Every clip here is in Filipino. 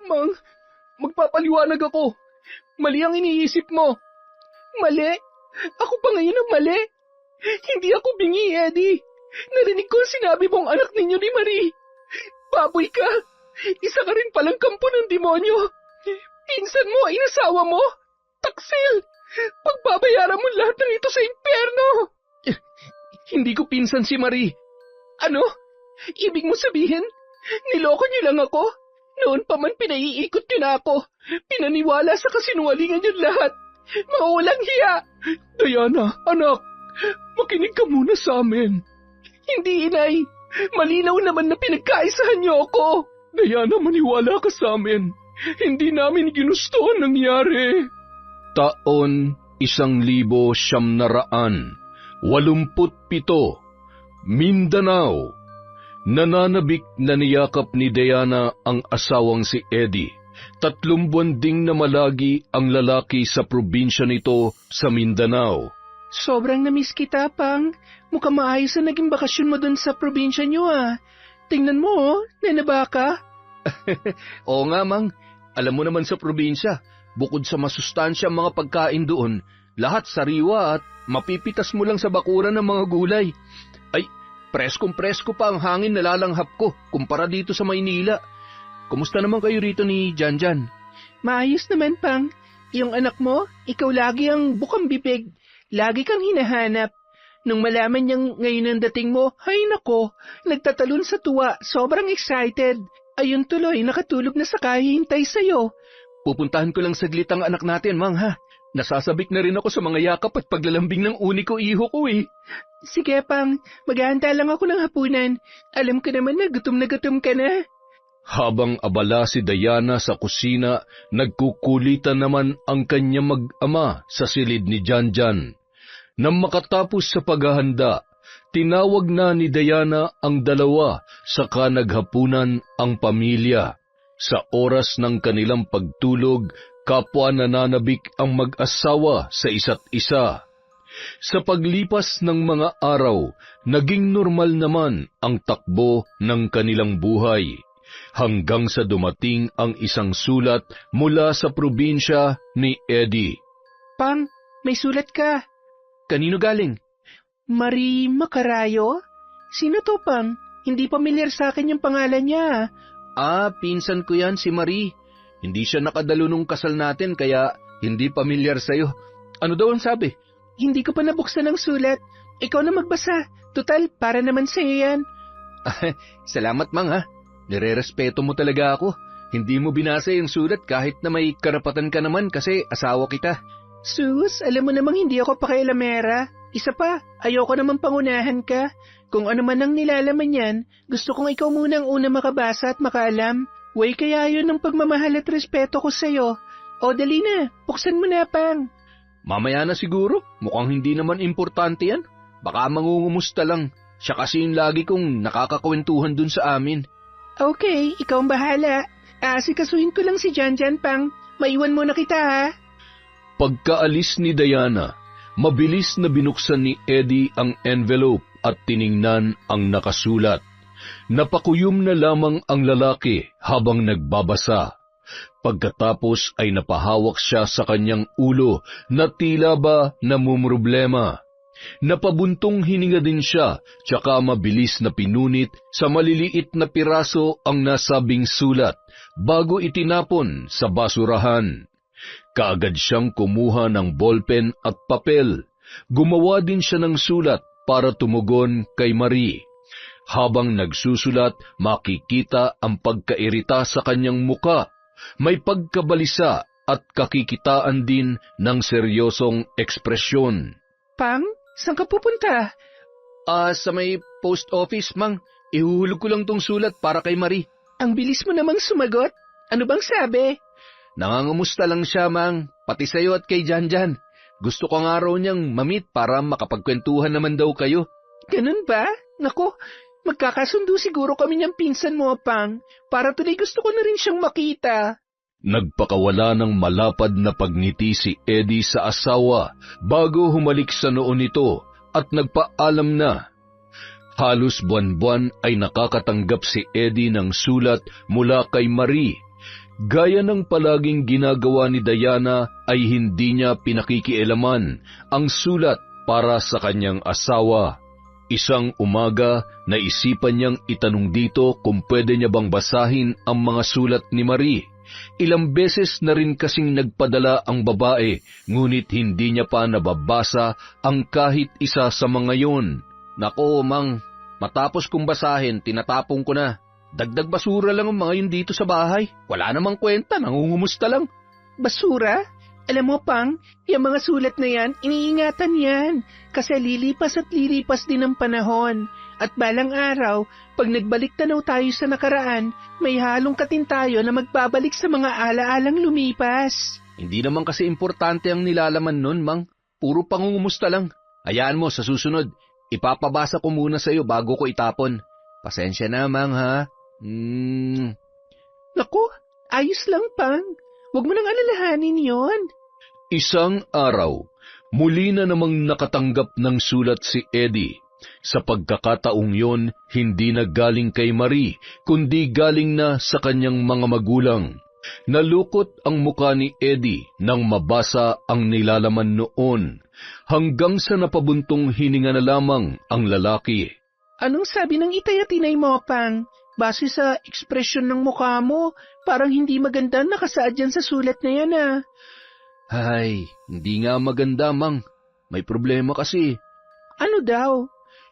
Mang, magpapaliwanag ako. Mali ang iniisip mo. Mali? Ako pa ngayon ang mali? Hindi ako bingi, Eddie. Narinig ko ang sinabi mong anak ninyo ni Marie. Baboy ka. Isa ka rin palang kampo ng demonyo. Pinsan mo, inasawa mo. Taksil! Pagbabayaran mo lahat ng ito sa impyerno. Hindi ko pinsan si Marie. Ano? Ibig mo sabihin, niloko niyo lang ako? Noon pa man pinaiikot niyo na ako. Pinaniwala sa kasinungalingan niyo lahat. Mga walang hiya. Diana, anak, makinig ka muna sa amin. Hindi, inay. Malinaw naman na pinagkaisahan niyo ako. Diana, maniwala ka sa amin. Hindi namin ginusto ang nangyari. Taon 1987, Mindanao. Nananabik na niyakap ni Diana ang asawang si Eddie. 3 buwan ding namalagi ang lalaki sa probinsya nito sa Mindanao. Sobrang namiss kita, Pang. Mukhang maayos na naging bakasyon mo dun sa probinsya niyo, ah. Tingnan mo, nanaba ka. Oo nga, Mang. Alam mo naman sa probinsya, bukod sa masustansya ang mga pagkain doon, lahat sariwa at mapipitas mo lang sa bakuran ng mga gulay. Ay, preskong-presko pa ang hangin na lalanghap ko kumpara dito sa Maynila. Kumusta naman kayo rito ni Janjan? Maayos naman, Pang. Yung anak mo, ikaw lagi ang bukang bibig. Lagi kang hinahanap. Nung malaman niyang ngayon ang dating mo, ay nako, nagtatalon sa tuwa, sobrang excited. Ayun tuloy, nakatulog na sa kahihintay sa'yo. Pupuntahan ko lang saglit ang anak natin, Mang, ha? Nasasabik na rin ako sa mga yakap at paglalambing ng uniko iho ko, eh. Sige, Pang. Maghahanda lang ako ng hapunan. Alam ko naman na gutom ka na. Habang abala si Diana sa kusina, nagkukulitan naman ang kanyang mag-ama sa silid ni Janjan. Nang makatapos sa paghahanda, tinawag na ni Diana ang dalawa saka naghapunan ang pamilya. Sa oras ng kanilang pagtulog, kapwa nananabik ang mag-asawa sa isa't isa. Sa paglipas ng mga araw, naging normal naman ang takbo ng kanilang buhay. Hanggang sa dumating ang isang sulat mula sa probinsya ni Eddie. Pang, may sulat ka. Kanino galing? Marie Macarayo? Sino to, Pang? Hindi pamilyar sa akin yung pangalan niya. Pinsan ko yan, si Marie. Hindi siya nakadalo nung kasal natin, kaya hindi pamilyar sa'yo. Ano daw ang sabi? Hindi ko pa nabuksan ang sulat. Ikaw na magbasa. Tutal, para naman sa'yo yan. Salamat, Mang, ha. Nire-respeto mo talaga ako. Hindi mo binasa yung sulat kahit na may karapatan ka naman kasi asawa kita. Sus, alam mo namang hindi ako pakialamera. Isa pa, ayoko naman pangunahan ka. Kung ano man ang nilalaman yan, gusto kong ikaw muna ang una makabasa at makaalam. Way kaya yun ng pagmamahal at respeto ko sa'yo. O dali na, buksan mo na, Pang. Mamaya na siguro, mukhang hindi naman importante yan. Baka mangungumusta lang. Siya kasi yung lagi kong nakakakwentuhan dun sa amin. Okay, ikaw ang bahala. Asikasuhin ko lang si Janjan, Pang. Maiwan mo na kita, ha? Pagkaalis ni Diana, mabilis na binuksan ni Eddie ang envelope at tiningnan ang nakasulat. Napakuyom na lamang ang lalaki habang nagbabasa. Pagkatapos ay napahawak siya sa kanyang ulo na tila ba namumroblema. Napabuntong hininga din siya, tsaka mabilis na pinunit sa maliliit na piraso ang nasabing sulat bago itinapon sa basurahan. Kaagad siyang kumuha ng ballpen at papel. Gumawa din siya ng sulat para tumugon kay Marie. Habang nagsusulat, makikita ang pagkairita sa kanyang muka. May pagkabalisa at kakikitaan din ng seryosong ekspresyon. Pang, saan ka pupunta? Sa may post office, Mang. Ihuhulog ko lang tong sulat para kay Marie. Ang bilis mo namang sumagot. Ano bang sabi? Nangangumusta lang siya, Mang. Pati sa'yo at kay Janjan. Gusto ko nga raw niyang mamit para makapagkwentuhan naman daw kayo. Ganun ba? Naku, magkakasundo siguro kami niyang pinsan mo, Pang. Para tuloy gusto ko na rin siyang makita. Nagpakawala ng malapad na pagngiti si Eddie sa asawa bago humalik sa noo nito at nagpaalam na. Halos buwan-buwan ay nakakatanggap si Eddie ng sulat mula kay Marie. Gaya ng palaging ginagawa ni Diana ay hindi niya pinakikialaman ang sulat para sa kanyang asawa. Isang umaga, naisipan niyang itanong dito kung pwede niya bang basahin ang mga sulat ni Marie. Ilang beses na rin kasing nagpadala ang babae, ngunit hindi niya pa nababasa ang kahit isa sa mga yon. Nako, Mang, matapos kong basahin, tinatapong ko na. Dagdag basura lang ang mga yun dito sa bahay. Wala namang kwenta, nangungumusta lang. Basura? Alam mo, Pang, yung mga sulat na yan, iniingatan yan. Kasi lilipas at lilipas din ang panahon. At balang araw, pag nagbalik tanaw tayo sa nakaraan, may halong katin tayo na magbabalik sa mga alaalang lumipas. Hindi naman kasi importante ang nilalaman nun, Mang. Puro pangungumusta lang. Hayaan mo, sa susunod, ipapabasa ko muna sa iyo bago ko itapon. Pasensya na, Mang, ha? Naku, ayos lang, Pang. Huwag mo nang alalahanin yon. Isang araw, muli na namang nakatanggap ng sulat si Eddie. Sa pagkakataong yon, hindi na galing kay Marie, kundi galing na sa kanyang mga magulang. Nalukot ang muka ni Eddie nang mabasa ang nilalaman noon, hanggang sa napabuntong hininga na lamang ang lalaki. Anong sabi ng itay at inay mo, Pang? Base sa ekspresyon ng mukha mo, parang hindi maganda nakasaad yan sa sulat na yan, ah. Ay, hindi nga maganda, Mang. May problema kasi. Ano daw?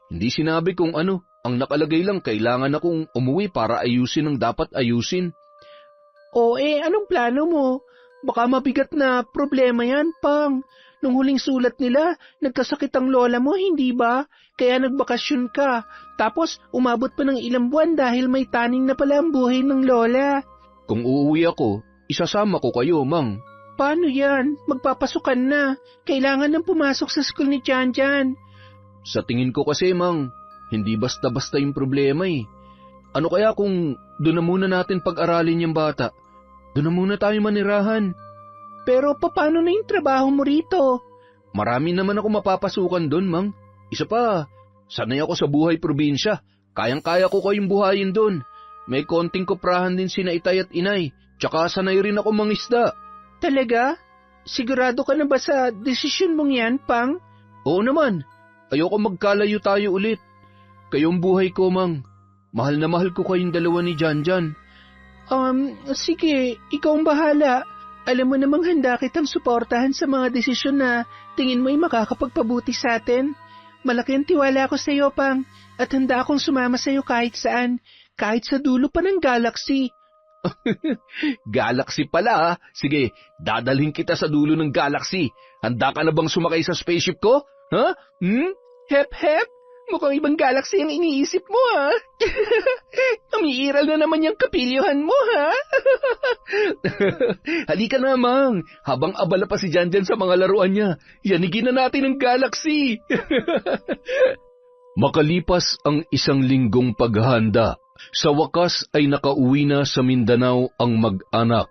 Hindi sinabi kung ano. Ang nakalagay lang, kailangan akong umuwi para ayusin ang dapat ayusin. Anong plano mo? Baka mabigat na problema yan, Pang. Nung huling sulat nila, nagkasakit ang lola mo, hindi ba? Kaya nagbakasyon ka. Tapos, umabot pa ng ilang buwan dahil may taning na pala ang buhay ng lola. Kung uuwi ako, isasama ko kayo, Mang. Paano yan? Magpapasukan na. Kailangan nang pumasok sa school ni Janjan. Sa tingin ko kasi, Mang, hindi basta-basta yung problema eh. Ano kaya kung doon na muna natin pag-aralin yung bata? Doon na muna tayo manirahan. Pero paano na yung trabaho mo rito? Marami naman ako mapapasukan doon, Mang. Isa pa, sanay ako sa buhay probinsya. Kayang-kaya ko kayong buhayin doon. May konting koprahan din sina itay at inay. Tsaka sanay rin ako mangisda. Talaga? Sigurado ka na ba sa desisyon mong yan, Pang? Oo naman. Ayoko magkalayo tayo ulit. Kayong buhay ko, Mang. Mahal na mahal ko kayong dalawa ni Janjan. Sige, ikaw ang bahala. Alam mo namang handa kitang suportahan sa mga desisyon na tingin mo'y makakapagpabuti sa atin. Malaki ang tiwala ko sa iyo, Pang, at handa akong sumama sa iyo kahit saan, kahit sa dulo pa ng galaxy. Galaxy pala, ha? Sige, dadalhin kita sa dulo ng galaxy. Handa ka na bang sumakay sa spaceship ko? Ha? Hep, hep. Mukhang ibang galaxy ang iniisip mo, ha? Umiiral na naman yung kapilyuhan mo, ha? Halika na, Mang. Habang abala pa si Janjan sa mga laruan niya, yanigin na natin ang galaxy. Makalipas ang isang linggong paghahanda, sa wakas ay nakauwi na sa Mindanao ang mag-anak.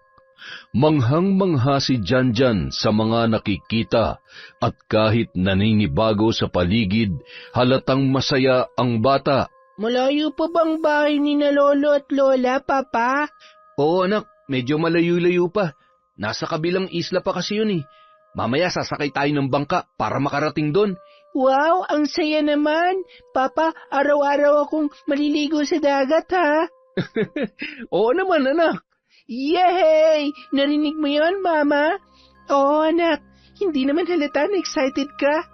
Manghang-mangha si Janjan sa mga nakikita at kahit naninibago sa paligid, halatang masaya ang bata. Malayo pa bang bahay ni na lolo at lola, Papa? Oo anak, medyo malayo-layo pa. Nasa kabilang isla pa kasi yun eh. Mamaya sasakay tayo ng bangka para makarating doon. Wow, ang saya naman. Papa, araw-araw akong maliligo sa dagat, ha? Oo naman anak. Yay! Narinig mo yon, Mama? Oo, anak. Hindi naman halata na excited ka.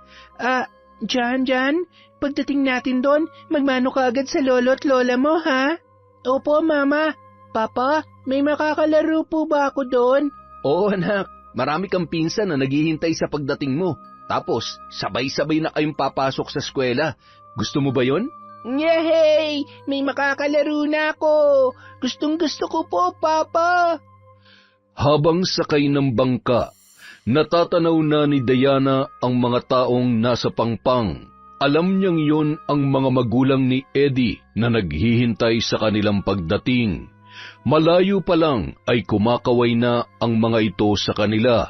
Jan, pagdating natin doon, magmano ka agad sa lolo at lola mo, ha? Opo, Mama. Papa, may makakalaro po ba ako doon? Oo, anak. Marami kang pinsan na naghihintay sa pagdating mo. Tapos, sabay-sabay na kayong papasok sa eskwela. Gusto mo ba yon? Yay! May makakalaro na ako! Gustong-gusto ko po, Papa! Habang sakay ng bangka, natatanaw na ni Diana ang mga taong nasa pangpang. Alam niyang yon ang mga magulang ni Eddie na naghihintay sa kanilang pagdating. Malayo pa lang ay kumakaway na ang mga ito sa kanila.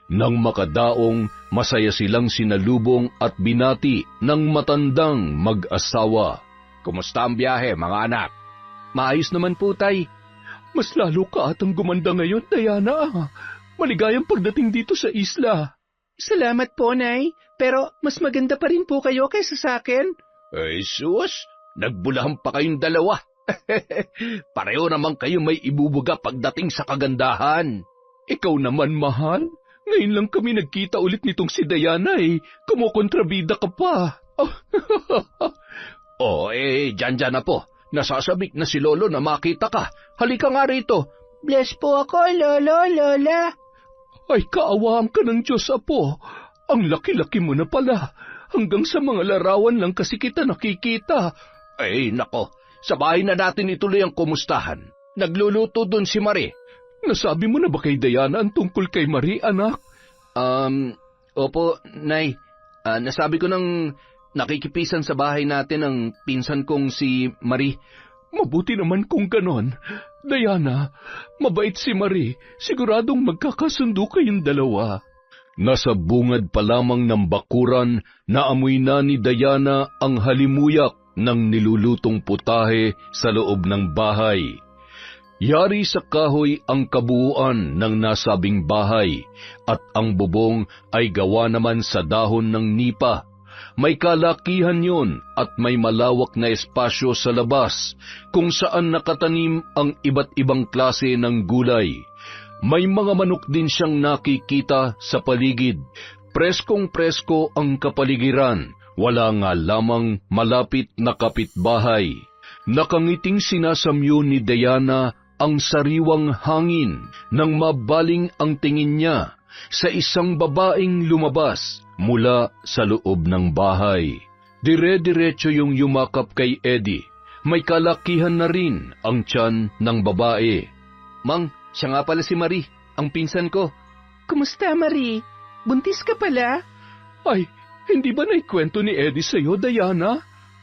Nang makadaong, masaya silang sinalubong at binati ng matandang mag-asawa. Kumusta ang biyahe, mga anak? Maayos naman po, Tay. Mas lalo ka atang gumanda ngayon, Diana. Maligayang pagdating dito sa isla. Salamat po, Nay. Pero mas maganda pa rin po kayo kaysa sa akin. Ay, sus! Nagbulahan pa kayong dalawa. Pareho naman kayo may ibubuga pagdating sa kagandahan. Ikaw naman, mahal. Ngayon lang kami nagkita ulit nitong si Diana Kumukontrabida ka pa. Dyan na po. Nasasabik na si Lolo na makita ka. Halika nga rito. Bless po ako, Lolo, Lola. Ay, kaawaan ka ng Diyos, Apo. Ang laki-laki mo na pala. Hanggang sa mga larawan lang kasi kita nakikita. Ay, nako. Sa bahay na natin ituloy ang kumustahan. Nagluluto doon si Marie. Nasabi mo na ba kay Diana ang tungkol kay Marie, anak? Opo, Nay. Nasabi ko nang nakikipisan sa bahay natin ang pinsan kong si Marie. Mabuti naman kung ganon. Diana, mabait si Marie. Siguradong magkakasundo kayong dalawa. Nasa bungad pa lamang ng bakuran, naamoy na ni Diana ang halimuyak ng nilulutong putahe sa loob ng bahay. Yari sa kahoy ang kabuuan ng nasabing bahay at ang bubong ay gawa naman sa dahon ng nipa. May kalakihan yun at may malawak na espasyo sa labas kung saan nakatanim ang iba't ibang klase ng gulay. May mga manok din siyang nakikita sa paligid. Preskong-presko ang kapaligiran, wala nga lamang malapit na kapitbahay. Nakangiting sinasamyo ni Diana ang sariwang hangin nang mabaling ang tingin niya sa isang babaeng lumabas mula sa loob ng bahay. Dire-diretso yung yumakap kay Eddie. May kalakihan na rin ang tiyan ng babae. Mang, siya nga pala si Marie, ang pinsan ko. Kumusta, Marie? Buntis ka pala? Ay, hindi ba naikwento ni Eddie sa'yo, Diana?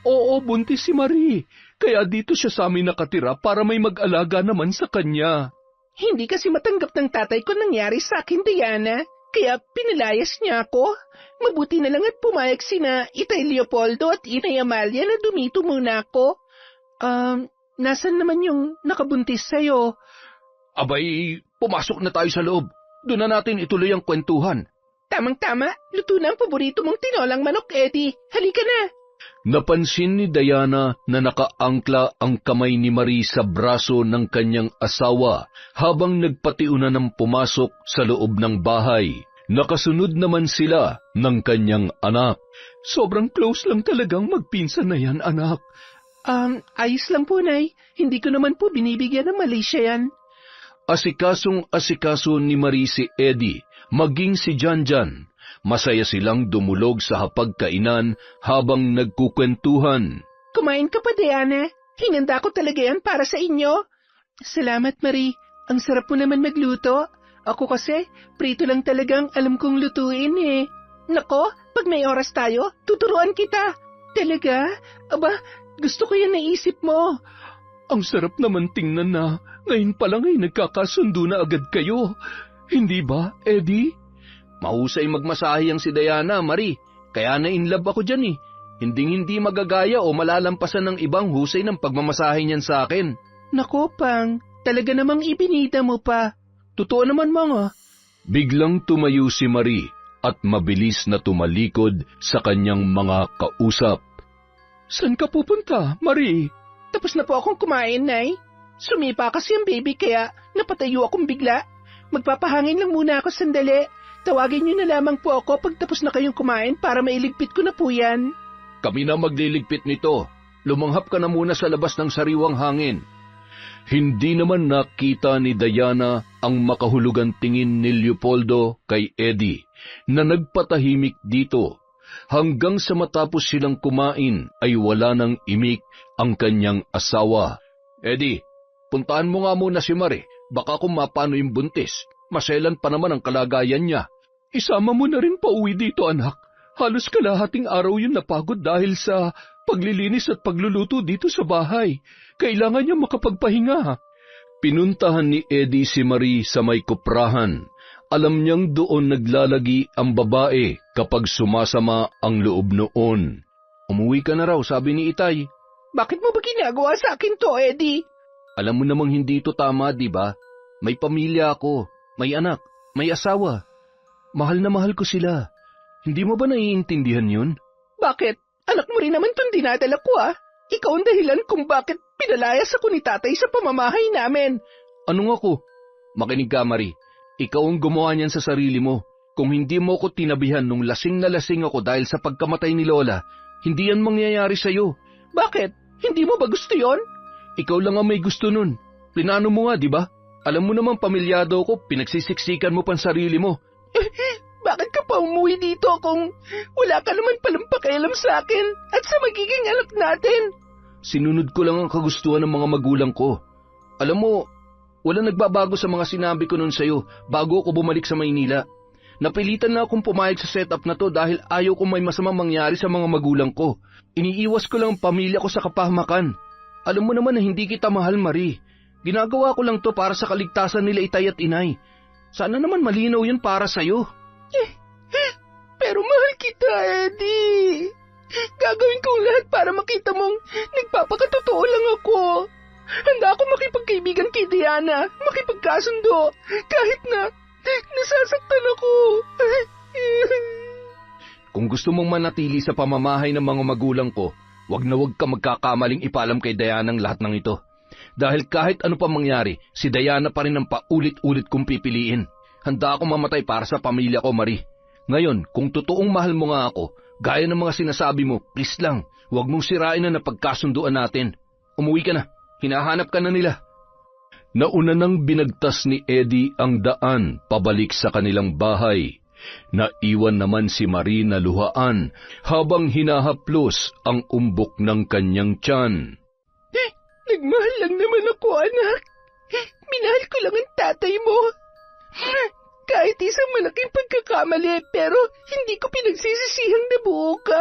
Oo, buntis si Marie. Kaya dito siya sa amin nakatira para may mag-alaga naman sa kanya. Hindi kasi matanggap ng tatay ko nangyari sa akin, Diana. Kaya pinalayas niya ako. Mabuti na lang at pumayag sina Itay Leopoldo at Inay Amalia na dumito muna ako. Nasaan naman yung nakabuntis sa'yo? Abay, pumasok na tayo sa loob. Doon na natin ituloy ang kwentuhan. Tamang-tama, luto na ang paborito mong tinolang manok, Eddie. Halika na. Napansin ni Diana na nakaangkla ang kamay ni Marie sa braso ng kanyang asawa habang nagpatiuna ng pumasok sa loob ng bahay. Nakasunod naman sila ng kanyang anak. Sobrang close lang talagang magpinsan na yan, anak. Ayos lang po, Nay. Hindi ko naman po binibigyan ng mali siya yan. Asikasong-asikaso ni Marie si Eddie, maging si Janjan. Masaya silang dumulog sa hapagkainan habang nagkukwentuhan. Kumain ka pa, Diana. Hinanda ko talaga yan para sa inyo. Salamat, Marie. Ang sarap mo naman magluto. Ako kasi, prito lang talagang alam kong lutuin Nako, pag may oras tayo, tuturuan kita. Talaga? Aba, gusto ko yan naisip mo. Ang sarap naman tingnan na ngayon pa lang ay nagkakasundo na agad kayo. Hindi ba, Eddie? Mahusay magmasahe ang si Diana, Marie. Kaya na-inlove ako dyan Hinding-hindi magagaya o malalampasan ng ibang husay ng pagmamasahe niyan sa akin. Nako, Pang. Talaga namang ibinida mo pa. Totoo naman, mga. Biglang tumayo si Marie at mabilis na tumalikod sa kanyang mga kausap. Saan ka pupunta, Marie? Tapos na po akong kumain, Nay. Sumipa kasi ang baby kaya napatayo akong bigla. Magpapahangin lang muna ako sandali. Tawagin niyo na lamang po ako pag tapos na kayong kumain para mailigpit ko na po yan. Kami na magliligpit nito. Lumanghap ka na muna sa labas ng sariwang hangin. Hindi naman nakita ni Diana ang makahulugang tingin ni Leopoldo kay Eddie na nagpatahimik dito. Hanggang sa matapos silang kumain ay wala nang imik ang kanyang asawa. Eddie, puntahan mo nga muna si Marie. Baka kung mapano yung buntis. Maselan pa naman ang kalagayan niya. Isama mo na rin pauwi dito, anak. Halos kalahating araw yun napagod dahil sa paglilinis at pagluluto dito sa bahay. Kailangan niya makapagpahinga. Pinuntahan ni Eddie si Marie sa may kuprahan. Alam niyang doon naglalagi ang babae kapag sumasama ang loob noon. Umuwi ka na raw, sabi ni Itay. Bakit mo ba ginagawa sa akin to, Eddie? Alam mo namang hindi ito tama, di ba? May pamilya ako, may anak, may asawa. Mahal na mahal ko sila. Hindi mo ba naiintindihan yun? Bakit? Anak mo rin naman itong dinadala ko Ikaw ang dahilan kung bakit pinalayas ako ni tatay sa pamamahay namin. Anong ako? Makinig ka, Marie. Ikaw ang gumawa niyan sa sarili mo. Kung hindi mo ko tinabihan nung lasing na lasing ako dahil sa pagkamatay ni Lola, hindi yan mangyayari sa'yo. Bakit? Hindi mo ba gusto yon? Ikaw lang ang may gusto nun. Plinano mo nga, di ba? Alam mo naman pamilyado ko, pinagsisiksikan mo pan sarili mo. Bakit ka pa umuwi dito kung wala ka naman palang pakialam sa akin at sa magiging anak natin? Sinunod ko lang ang kagustuhan ng mga magulang ko. Alam mo, wala nagbabago sa mga sinabi ko nun sa'yo bago ako bumalik sa Maynila. Napilitan na akong pumayag sa setup na to dahil ayaw kong may masamang mangyari sa mga magulang ko. Iniiwas ko lang ang pamilya ko sa kapahamakan. Alam mo naman na hindi kita mahal, Marie. Ginagawa ko lang to para sa kaligtasan nila itay at inay. Sana naman malinaw yun para sa'yo. Pero mahal kita, Eddie. Gagawin kong lahat para makita mong nagpapakatotoo lang ako. Handa ako makipagkaibigan kay Diana, makipagkasundo, kahit na nasasaktan ako. Kung gusto mong manatili sa pamamahay ng mga magulang ko, wag na wag ka magkakamaling ipaalam kay Diana ang lahat ng ito. Dahil kahit ano pa mangyari, si Diana pa rin ang paulit-ulit kong pipiliin. Handa akong mamatay para sa pamilya ko, Marie. Ngayon, kung totoong mahal mo nga ako, gaya ng mga sinasabi mo, please lang, wag mong sirain na napagkasunduan natin. Umuwi ka na, hinahanap ka na nila. Nauna nang binagtas ni Eddie ang daan pabalik sa kanilang bahay. Naiwan naman si Marie na luhaan habang hinahaplos ang umbok ng kanyang tiyan. Nagmahal lang naman ako, anak. Minahal ko lang ang tatay mo. Kahit isang malaking pagkakamali, pero hindi ko pinagsisisihang nabuo ka.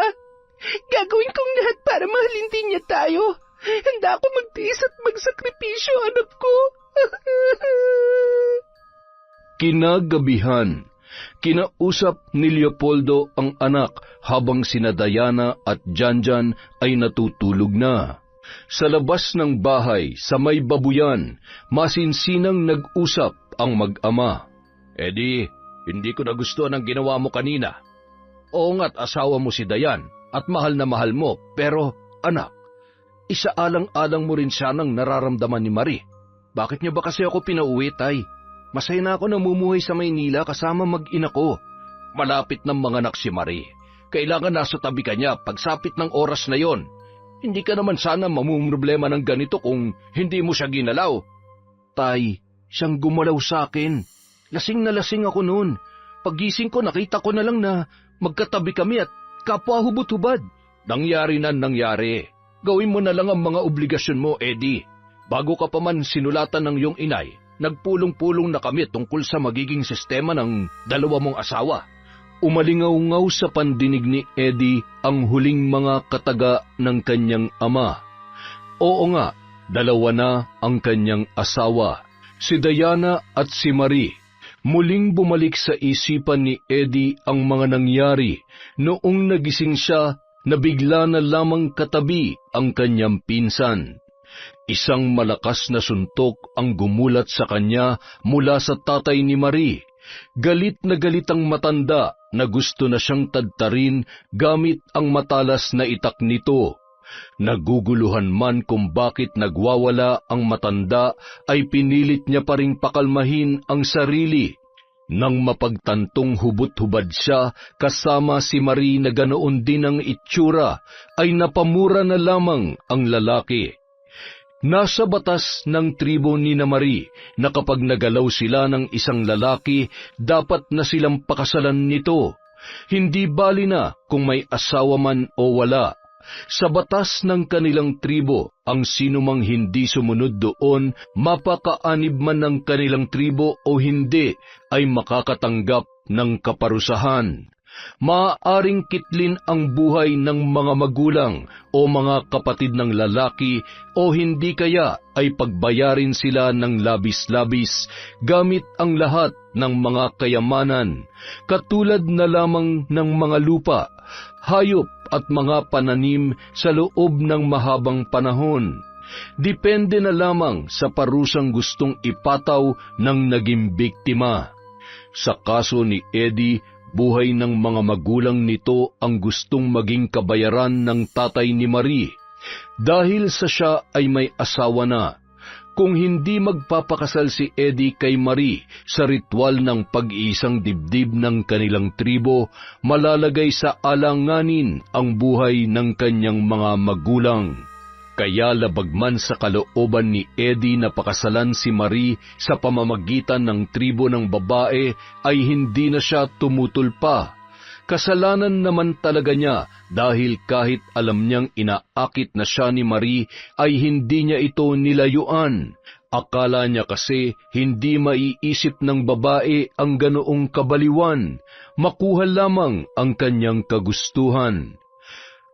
Gagawin kong lahat para mahalin din niya tayo. Handa ako magtiis at magsakripisyo, anak ko. Kinagabihan, kinausap ni Leopoldo ang anak habang sina Diana at Janjan ay natutulog na. Sa labas ng bahay, sa may babuyan, masinsinang nag-usap ang mag-ama. Eddie, hindi ko nagustuhan ang ginawa mo kanina. Oo nga't asawa mo si Dayan at mahal na mahal mo, pero anak, isaalang-alang mo rin siya ng nararamdaman ni Marie. Bakit niya ba kasi ako pinauwi, tay? Masaya na ako namumuhay sa Maynila kasama mag-ina ko. Malapit ng mga anak si Marie. Kailangan nasa tabi ka niya pagsapit ng oras na yon. Hindi ka naman sana mamumroblema ng ganito kung hindi mo siya ginalaw. Tay, siyang gumalaw sa akin. Lasing na lasing ako noon. Paggising ko nakita ko na lang na magkatabi kami at kapwa hubot-hubad. Nangyari na nangyari. Gawin mo na lang ang mga obligasyon mo, Eddie. Bago ka pa man sinulatan ng iyong inay, nagpulong-pulong na kami tungkol sa magiging sistema ng dalawa mong asawa. Umalingaw-ngaw sa pandinig ni Eddie ang huling mga kataga ng kanyang ama. Oo nga, dalawa na ang kanyang asawa, si Diana at si Marie. Muling bumalik sa isipan ni Eddie ang mga nangyari noong nagising siya na bigla na lamang katabi ang kanyang pinsan. Isang malakas na suntok ang gumulat sa kanya mula sa tatay ni Marie. Galit na galit ang matanda na gusto na siyang tadtarin gamit ang matalas na itak nito. Naguguluhan man kung bakit nagwawala ang matanda ay pinilit niya pa ring pakalmahin ang sarili. Nang mapagtantong hubot-hubad siya kasama si Marie na ganoon din ang itsura, ay napamura na lamang ang lalaki. Nasa batas ng tribo ni na Marie na kapag nagalaw sila ng isang lalaki, dapat na silang pakasalan nito. Hindi bali na kung may asawa man o wala. Sa batas ng kanilang tribo, ang sinumang hindi sumunod doon, mapakaanib man ng kanilang tribo o hindi, ay makakatanggap ng kaparusahan. Maaaring kitlin ang buhay ng mga magulang o mga kapatid ng lalaki o hindi kaya ay pagbayarin sila ng labis-labis gamit ang lahat ng mga kayamanan, katulad na lamang ng mga lupa, hayop at mga pananim sa loob ng mahabang panahon. Depende na lamang sa parusang gustong ipataw ng naging biktima. Sa kaso ni Eddie, buhay ng mga magulang nito ang gustong maging kabayaran ng tatay ni Marie dahil sa siya ay may asawa na. Kung hindi magpapakasal si Eddie kay Marie sa ritual ng pag-iisang dibdib ng kanilang tribo, malalagay sa alanganin ang buhay ng kanyang mga magulang. Kaya labag man sa kalooban ni Eddie na pakasalan si Marie sa pamamagitan ng tribo ng babae, ay hindi na siya tumutol pa. Kasalanan naman talaga niya dahil kahit alam niyang inaakit na siya ni Marie, ay hindi niya ito nilayuan. Akala niya kasi hindi maiisip ng babae ang ganoong kabaliwan, makuha lamang ang kanyang kagustuhan.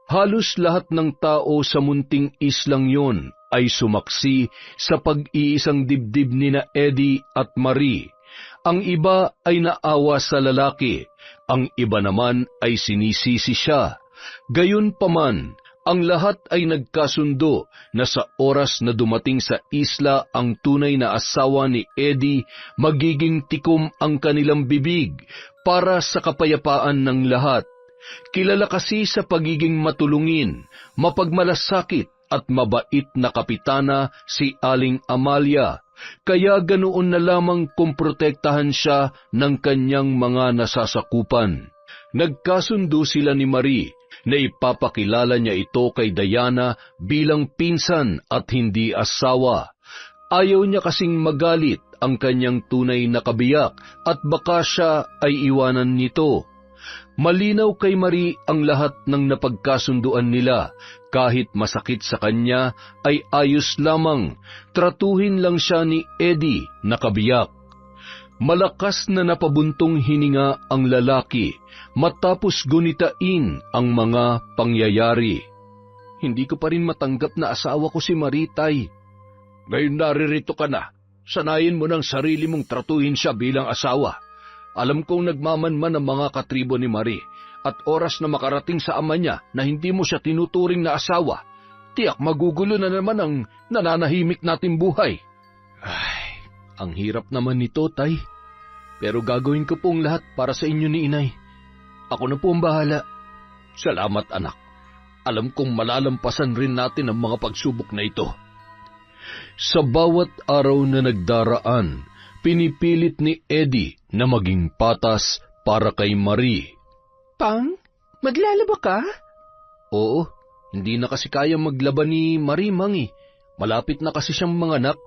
Halos lahat ng tao sa munting islang yon ay sumaksi sa pag-iisang dibdib nina Eddie at Marie. Ang iba ay naawa sa lalaki, ang iba naman ay sinisisi siya. Gayunpaman, ang lahat ay nagkasundo na sa oras na dumating sa isla ang tunay na asawa ni Eddie, magiging tikom ang kanilang bibig para sa kapayapaan ng lahat. Kilala kasi sa pagiging matulungin, mapagmalasakit at mabait na kapitana si Aling Amalia, kaya ganoon na lamang kung protektahan siya ng kanyang mga nasasakupan. Nagkasundo sila ni Marie na ipapakilala niya ito kay Diana bilang pinsan at hindi asawa. Ayaw niya kasing magalit ang kanyang tunay na kabiyak at baka siya ay iwanan nito. Malinaw kay Marie ang lahat ng napagkasunduan nila. Kahit masakit sa kanya, ay ayos lamang. Tratuhin lang siya ni Eddie na kabiyak. Malakas na napabuntong hininga ang lalaki matapos gunitain ang mga pangyayari. Hindi ko pa rin matanggap na asawa ko si Marie, Tay. Ngayon naririto ka na. Sanayin mo ng sarili mong tratuhin siya bilang asawa. Alam kong nagmamanman ang mga katribo ni Marie at oras na makarating sa ama niya na hindi mo siya tinuturing na asawa, tiyak magugulo na naman ang nananahimik nating buhay. Ay, ang hirap naman nito, Tay. Pero gagawin ko pong lahat para sa inyo ni Inay. Ako na po ang bahala. Salamat, anak. Alam kong malalampasan rin natin ang mga pagsubok na ito. Sa bawat araw na nagdaraan, pinipilit ni Eddie na maging patas para kay Marie. Pang, maglalaba ka? Oo, hindi na kasi kaya maglaba ni Marie, Mangi. Malapit na kasi siyang manganak.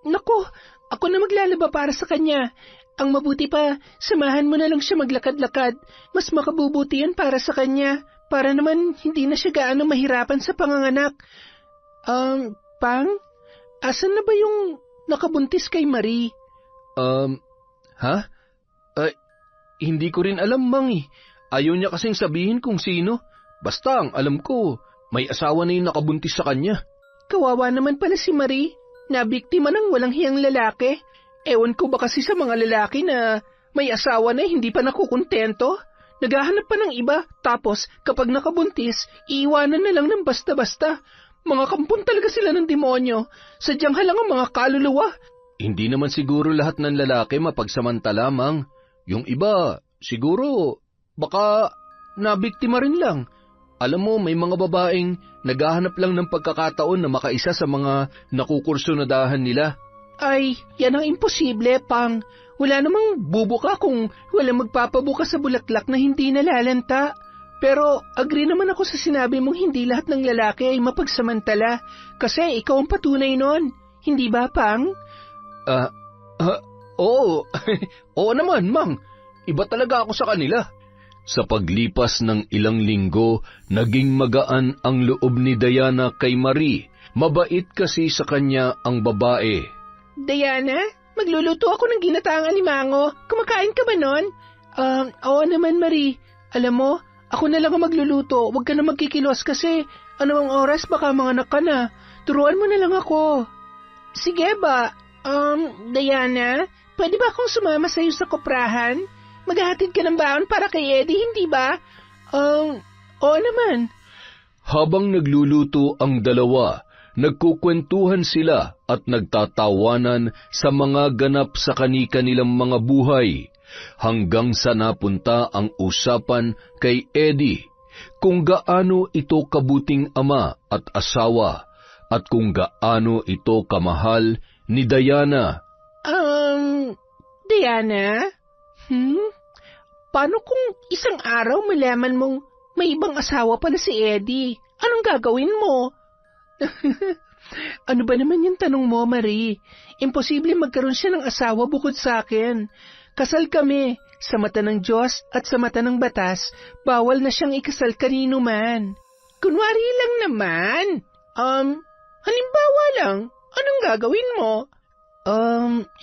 Nako, ako na maglalaba para sa kanya. Ang mabuti pa, samahan mo na lang siya maglakad-lakad. Mas makabubuti yan para sa kanya. Para naman hindi na siya gaano mahirapan sa panganganak. Pang, asan na ba yung nakabuntis kay Marie? Ha? Hindi ko rin alam, Mangi. Ayaw niya kasing sabihin kung sino. Basta ang alam ko, may asawa na yung nakabuntis sa kanya. Kawawa naman pala si Marie. Nabiktima ng walang hiyang lalaki. Ewan ko ba kasi sa mga lalaki na may asawa na hindi pa nakukontento? Naghahanap pa ng iba, tapos kapag nakabuntis, iiwanan na lang ng basta-basta. Mga kampon talaga sila ng demonyo. Sadyang halang ang mga kaluluwa. Hindi naman siguro lahat ng lalaki mapagsamantala, Mang. Yung iba, siguro, baka nabiktima rin lang. Alam mo, may mga babaeng naghahanap lang ng pagkakataon na makaisa sa mga nakukursunadahan nila. Ay, yan ang imposible, Pang. Wala namang bubuka kung walang magpapabuka sa bulaklak na hindi nalalanta. Pero agree naman ako sa sinabi mong hindi lahat ng lalaki ay mapagsamantala. Kasi ikaw ang patunay nun. Hindi ba, Pang? Oo. Oo naman, Mang. Iba talaga ako sa kanila. Sa paglipas ng ilang linggo, naging magaan ang loob ni Diana kay Marie. Mabait kasi sa kanya ang babae. Diana, magluluto ako ng ginataang alimango. Kumakain ka ba nun? Oo naman, Marie. Alam mo, ako na lang ang magluluto. Huwag ka na magkikilos kasi anumang oras baka manganak ka na. Turuan mo na lang ako. Sige ba? Diana, pwede ba akong sumama sa'yo sa koprahan? Maghahatid ka ng baon para kay Eddie, hindi ba? Oo naman. Habang nagluluto ang dalawa, Nagkukwentuhan sila at nagtatawanan sa mga ganap sa kani-kanilang mga buhay, hanggang sa napunta ang usapan kay Eddie kung gaano ito kabuting ama at asawa at kung gaano ito kamahal ni Diana. Diana? Paano kung isang araw malaman mong may ibang asawa pala si Eddie? Anong gagawin mo? Ano ba naman yung tanong mo, Marie? Imposible magkaroon siya ng asawa bukod sa akin. Kasal kami. Sa mata ng Diyos at sa mata ng batas, bawal na siyang ikasal kanino man. Kunwari lang naman. Halimbawa lang, anong gagawin mo?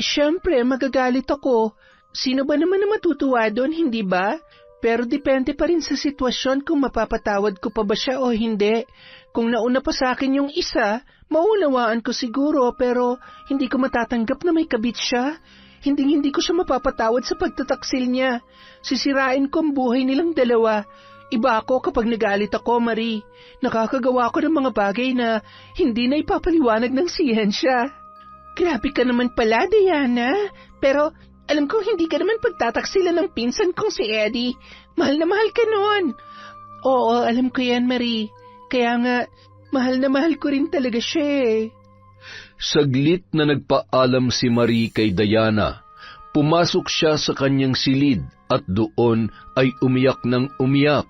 Siyempre, magagalit ako. Sino ba naman na matutuwa doon, hindi ba? Pero depende pa rin sa sitwasyon kung mapapatawad ko pa ba siya o hindi. Kung nauna pa sa akin yung isa, maunawaan ko siguro pero hindi ko matatanggap na may kabit siya. Hindi ko siya mapapatawad sa pagtataksil niya. Sisirain ko ang buhay nilang dalawa. Iba ako kapag nagalit ako, Marie. Nakakagawa ko ng mga bagay na hindi na ipapaliwanag ng siyensya. Grabe ka naman pala, Diana. Pero alam ko hindi ka naman pagtataksilan ng pinsan kong si Eddie. Mahal na mahal ka noon. Oo, alam ko yan, Marie. Kaya nga, mahal na mahal ko rin talaga siya eh. Saglit na nagpaalam si Marie kay Diana. Pumasok siya sa kanyang silid at doon ay umiyak ng umiyak.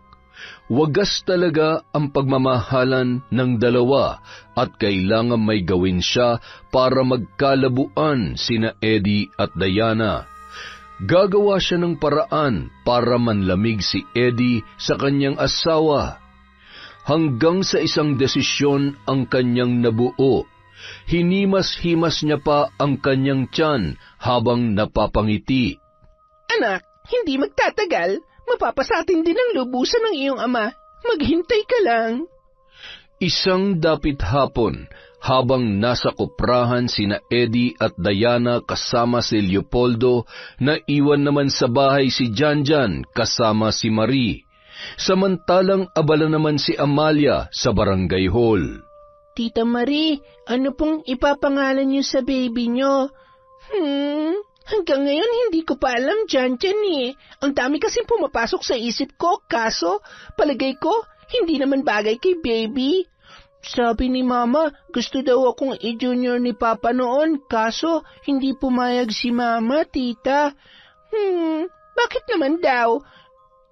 Wagas talaga ang pagmamahalan ng dalawa at kailangan may gawin siya para magkalabuan sina Eddie at Diana. Gagawa siya ng paraan para manlamig si Eddie sa kanyang asawa. Hanggang sa isang desisyon ang kanyang nabuo. Hinimas-himas niya pa ang kanyang tiyan habang napapangiti. Anak, hindi magtatagal. Mapapasatin din ang lubusan ng iyong ama. Maghintay ka lang. Isang dapit hapon, habang nasa kuprahan sina Eddie at Diana kasama si Leopoldo, naiwan naman sa bahay si Janjan kasama si Marie. Samantalang abala naman si Amalia sa barangay hall. Tita Marie, ano pong ipapangalan niyo sa baby niyo? Hanggang ngayon hindi ko pa alam, Janjan eh. Ang dami kasing pumapasok sa isip ko, kaso palagay ko hindi naman bagay kay baby. Sabi ni Mama, gusto daw akong i-junior ni Papa noon, kaso hindi pumayag si Mama, Tita. Bakit naman daw?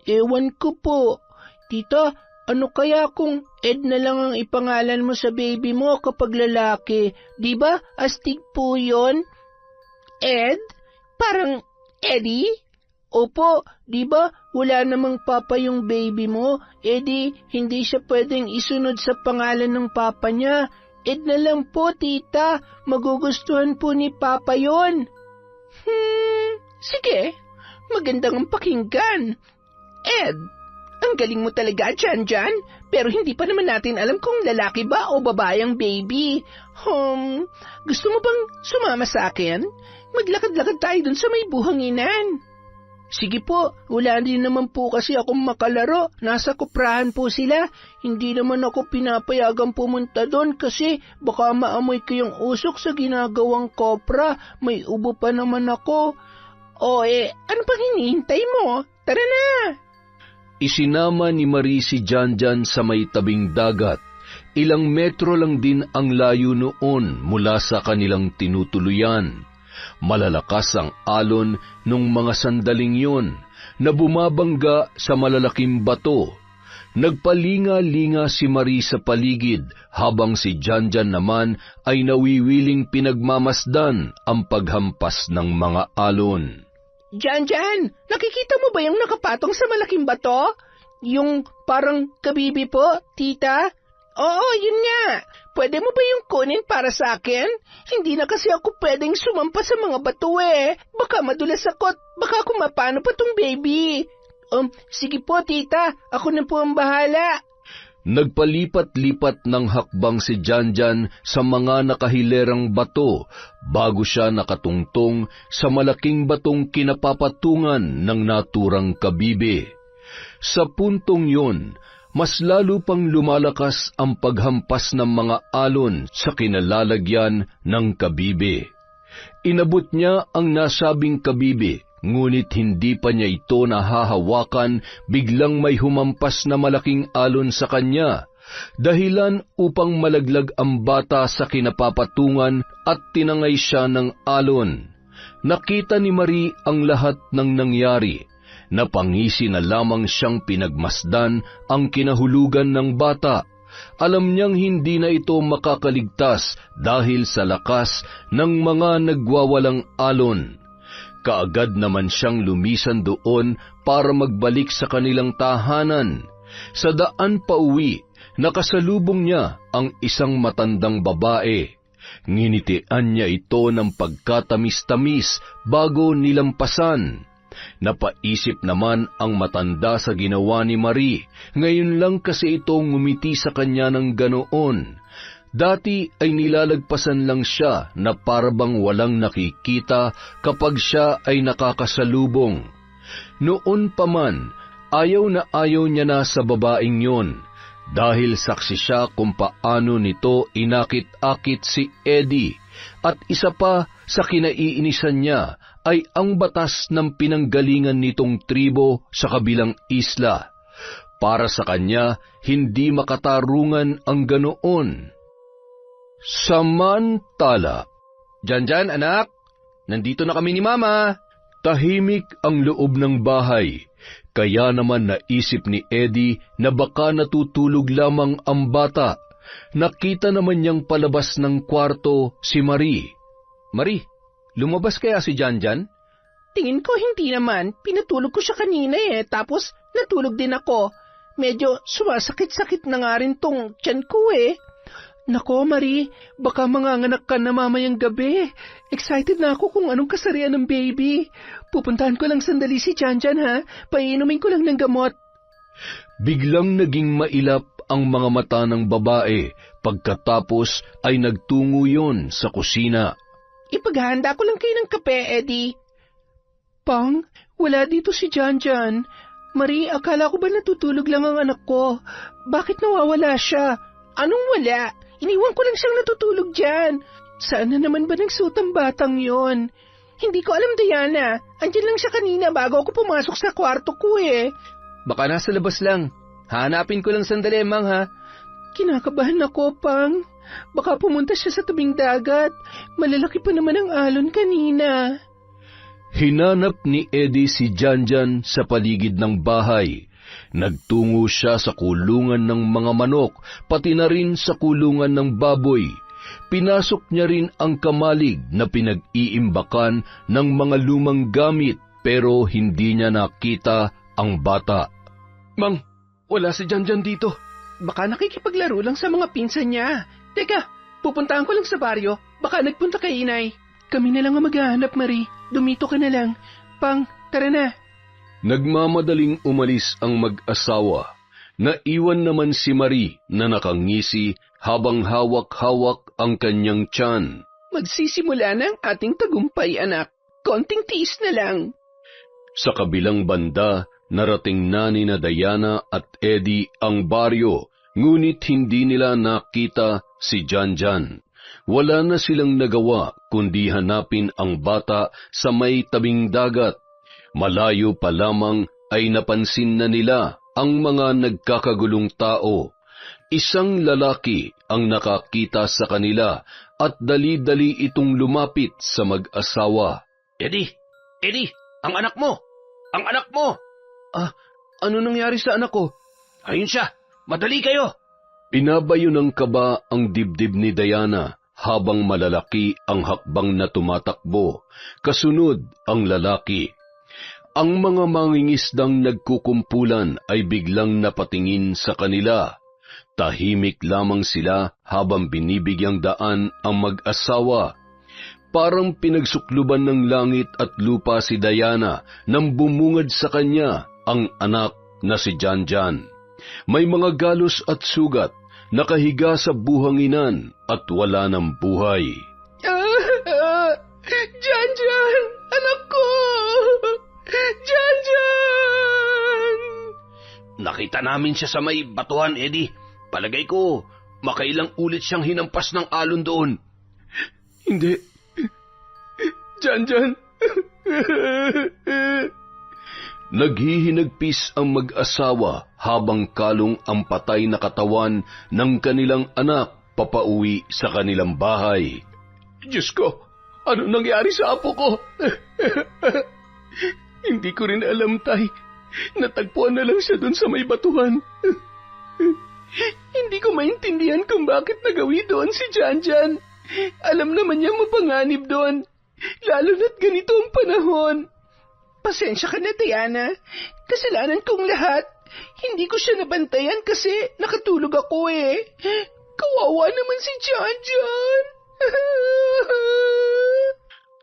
Ewan ko po. Tita, ano kaya kung Ed na lang ang ipangalan mo sa baby mo kapag lalaki? Di ba astig po yun? Ed? Parang Eddie? Opo, di ba wala namang papa yung baby mo? Eddie, hindi siya pwedeng isunod sa pangalan ng papa niya. Ed na lang po, tita. Magugustuhan po ni papa yon. Sige. Magandang pakinggan. Ed, ang galing mo talaga, Janjan. Pero hindi pa naman natin alam kung lalaki ba o babae ang baby. Gusto mo bang sumama sa akin? Maglakad-lakad tayo dun sa may buhanginan. Sige po, wala din naman po kasi akong makalaro. Nasa kuprahan po sila. Hindi naman ako pinapayagang pumunta doon kasi baka maamoy kayong usok sa ginagawang kopra. May ubo pa naman ako. Ano pang hinihintay mo? Tara na! Isinama ni Marie si Janjan sa may tabing dagat. Ilang metro lang din ang layo noon mula sa kanilang tinutuluyan. Malalakas ang alon nung mga sandaling yun na bumabangga sa malalaking bato. Nagpalinga-linga si Marie sa paligid habang si Janjan naman ay nawiwiling pinagmamasdan ang paghampas ng mga alon. Janjan, nakikita mo ba yung nakapatong sa malaking bato? Yung parang kabibi po, tita? Oo, yun nga. Pwede mo ba yung kunin para sa akin? Hindi na kasi ako pwedeng sumampa sa mga bato eh. Baka madulas ako at baka kumapano pa tong baby. Sige po, tita. Ako na po ang bahala. Nagpalipat-lipat ng hakbang si Janjan sa mga nakahilerang bato bago siya nakatungtong sa malaking batong kinapapatungan ng naturang kabibe. Sa puntong yun, mas lalo pang lumalakas ang paghampas ng mga alon sa kinalalagyan ng kabibi. Inabot niya ang nasabing kabibi, ngunit hindi pa niya ito nahahawakan, biglang may humampas na malaking alon sa kanya, dahilan upang malaglag ang bata sa kinapapatungan at tinangay siya ng alon. Nakita ni Marie ang lahat ng nangyari. Napangisi na lamang siyang pinagmasdan ang kinahulugan ng bata. Alam niyang hindi na ito makakaligtas dahil sa lakas ng mga nagwawalang alon. Kaagad naman siyang lumisan doon para magbalik sa kanilang tahanan. Sa daan pauwi, nakasalubong niya ang isang matandang babae. Nginitian niya ito ng pagkatamis-tamis bago nilampasan. Napaisip naman ang matanda sa ginawa ni Marie. Ngayon lang kasi ito ngumiti sa kanya ng ganoon. Dati ay nilalagpasan lang siya na parabang walang nakikita kapag siya ay nakakasalubong. Noon pa man, ayaw na ayaw niya na sa babaeng yon, dahil saksi siya kung paano nito inakit-akit si Eddie, at isa pa sa kinaiinisan niya ay ang batas ng pinanggalingan nitong tribo sa kabilang isla. Para sa kanya, hindi makatarungan ang ganoon. Samantala, Janjan, anak, nandito na kami ni Mama. Tahimik ang loob ng bahay, kaya naman naisip ni Eddie na baka natutulog lamang ang bata. Nakita naman niyang palabas ng kwarto si Marie. Marie, lumabas kaya si Janjan? Tingin ko hindi naman. Pinatulog ko siya kanina tapos natulog din ako. Medyo sumasakit-sakit na nga rin tong tiyan ko Nako, Marie, baka manganganak ka na mamayang gabi. Excited na ako kung anong kasarian ng baby. Pupuntahan ko lang sandali si Janjan, ha? Paiinumin ko lang ng gamot. Biglang naging mailap ang mga mata ng babae, pagkatapos ay nagtungo yon sa kusina. Ipaghahanda ko lang kayo ng kape, Eddie. Pang, wala dito si Janjan. Marie, akala ko ba natutulog lang ang anak ko? Bakit nawawala siya? Anong wala? Iniwan ko lang siyang natutulog dyan. Saan na naman ba nagsuot ang batang yon? Hindi ko alam, Diana. Andyan lang siya kanina bago ako pumasok sa kwarto ko Baka nasa labas lang. Hanapin ko lang sandali, Mang, ha? Kinakabahan ako, Pang. Baka pumunta siya sa tabing dagat. Malalaki pa naman ang alon kanina. Hinanap ni Eddie si Janjan sa paligid ng bahay. Nagtungo siya sa kulungan ng mga manok, pati na rin sa kulungan ng baboy. Pinasok niya rin ang kamalig na pinag-iimbakan ng mga lumang gamit, pero hindi niya nakita ang bata. Mang, wala si Janjan dito. Baka nakikipaglaro lang sa mga pinsan niya. Teka, pupuntahan ko lang sa baryo. Baka nagpunta kay inay. Kami na lang ang maghahanap, Marie. Dumito ka na lang. Pang, tara na. Nagmamadaling umalis ang mag-asawa. Naiwan naman si Marie na nakangisi habang hawak-hawak ang kanyang tiyan. Magsisimula na ang ating tagumpay, anak. Konting tiis na lang. Sa kabilang banda, narating na ni Diana at Eddie ang baryo, ngunit hindi nila nakita si Janjan. Wala na silang nagawa kundi hanapin ang bata sa may tabing dagat. Malayo pa lamang ay napansin na nila ang mga nagkakagulong tao. Isang lalaki ang nakakita sa kanila at dali-dali itong lumapit sa mag-asawa. Eddie! Eddie! Ang anak mo! Ang anak mo! Ano nangyari sa anak ko? Ayun siya! Madali kayo! Pinabayo ng kaba ang dibdib ni Diana habang malalaki ang hakbang na tumatakbo. Kasunod ang lalaki. Ang mga mangingisdang nagkukumpulan ay biglang napatingin sa kanila. Tahimik lamang sila habang binibigyang daan ang mag-asawa. Parang pinagsukluban ng langit at lupa si Diana nang bumungad sa kanya ang anak na si Janjan. May mga galos at sugat, nakahiga sa buhanginan at wala ng buhay. Janjan! Anak ko! Janjan! Nakita nakita namin siya sa may batuhan, Eddie. Palagay ko, makailang ulit siyang hinampas ng alon doon. Hindi. Janjan. Naghihinagpis ang mag-asawa habang kalong ang patay na katawan ng kanilang anak papauwi sa kanilang bahay. Diyos ko, ano nangyari sa apo ko? Hindi ko rin alam, Tay. Natagpuan na lang siya doon sa may batuhan. Hindi ko maintindihan kung bakit nagawi doon si Janjan. Alam naman niya mapanganib doon, lalo na't ganito ang panahon. Pasensya ka na, Diana. Kasalanan kong lahat. Hindi ko siya nabantayan kasi nakatulog ako eh. Kawawa naman si Janjan.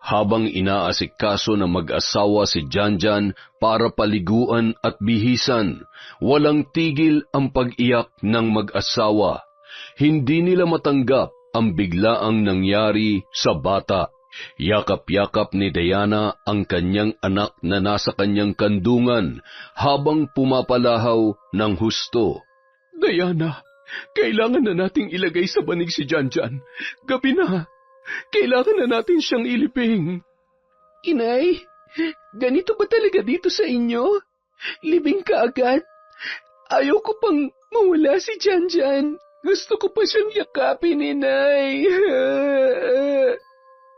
Habang inaasikaso ng mag-asawa si Janjan para paliguan at bihisan, walang tigil ang pag-iyak ng mag-asawa. Hindi nila matanggap ang biglaang nangyari sa bata. Yakap-yakap ni Diana ang kanyang anak na nasa kanyang kandungan habang pumapalahaw ng husto. Diana, kailangan na nating ilagay sa banig si Janjan. Gabi na. Kailangan na natin siyang ilibing. Inay, ganito ba talaga dito sa inyo? Libing ka agad? Ayaw ko pang mawala si Janjan. Gusto ko pa siyang yakapin, Inay.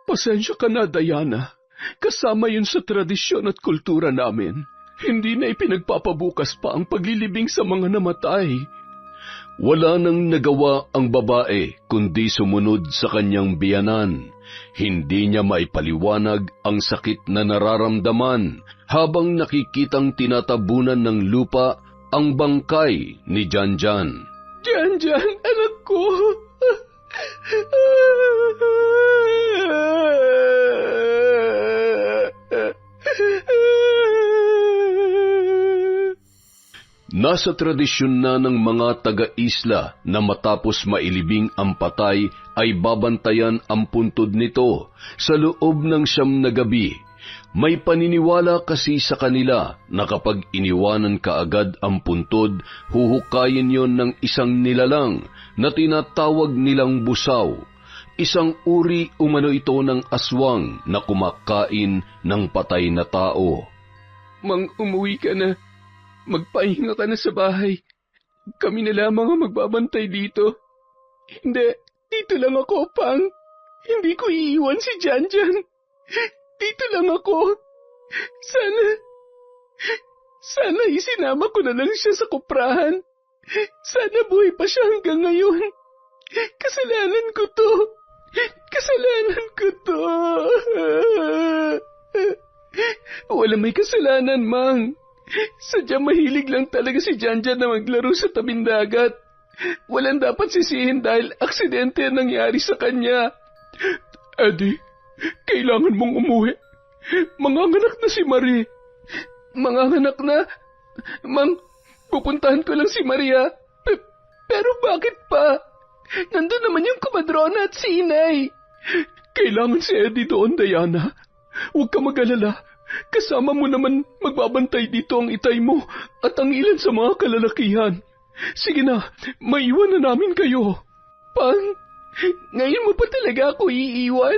Pasensya ka na, Diana. Kasama yun sa tradisyon at kultura namin. Hindi na ipinagpapabukas pa ang paglilibing sa mga namatay. Wala nang nagawa ang babae kundi sumunod sa kanyang biyanan. Hindi niya maipaliwanag ang sakit na nararamdaman habang nakikitang tinatabunan ng lupa ang bangkay ni Janjan. Janjan, anak ko! Nasa tradisyon na ng mga taga-isla na matapos mailibing ang patay ay babantayan ang puntod nito sa loob ng 9 na gabi. May paniniwala kasi sa kanila na kapag iniwanan kaagad ang puntod, huhukayin yon ng isang nilalang na tinatawag nilang busaw. Isang uri umano ito ng aswang na kumakain ng patay na tao. Mang, umuwi ka na. Magpahinga ka na sa bahay. Kami na lamang ang magbabantay dito. Hindi, dito lang ako, Pang. Hindi ko iiwan si Janjan. Dito lang ako. Sana isinama ko na lang siya sa kuprahan. Sana buhay pa siya hanggang ngayon. Kasalanan ko to. Wala may kasalanan, Mang. Sadyang mahilig lang talaga si Janjan na maglaro sa tabing dagat. Walang dapat sisihin dahil aksidente ang nangyari sa kanya. Eddie, kailangan mong umuwi. Manganganak na si Marie. Manganganak na? Mang, pupuntahan ko lang si Maria. Pero bakit pa? Nandun naman yung kumadrona at si Inay. Kailangan si Eddie doon, Diana. Huwag ka mag-alala. Kasama mo naman magbabantay dito ang itay mo at ang ilan sa mga kalalakihan. Sige na, maiwan na namin kayo. Pang, ngayon mo pa talaga ako iiwan?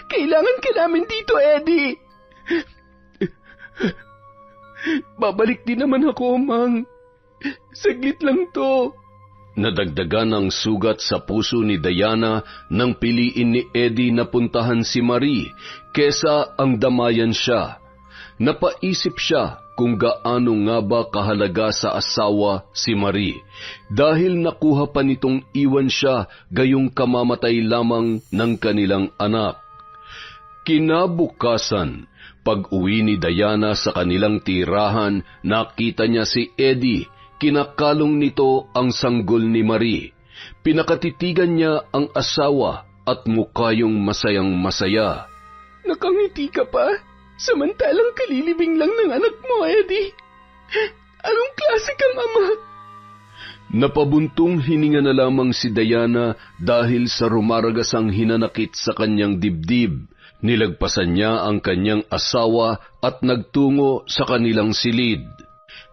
Kailangan ka namin dito, Eddie. Babalik din naman ako, Mang. Saglit lang to. Nadagdagan ang sugat sa puso ni Diana nang piliin ni Eddie na puntahan si Marie kesa ang damayan siya. Napaisip siya kung gaano nga ba kahalaga sa asawa si Marie dahil nakuha pa nitong iwan siya gayong kamamatay lamang ng kanilang anak. Kinabukasan, pag-uwi ni Diana sa kanilang tirahan, nakita niya si Eddie. Kinakalong nito ang sanggol ni Marie. Pinakatitigan niya ang asawa at mukhayong masayang-masaya. Nakangiti ka pa? Samantalang kalilibing lang ng anak mo, Eddie. Anong klase kang ama? Napabuntong hininga na lamang si Diana dahil sa rumaragasang hinanakit sa kanyang dibdib. Nilagpasan niya ang kanyang asawa at nagtungo sa kanilang silid.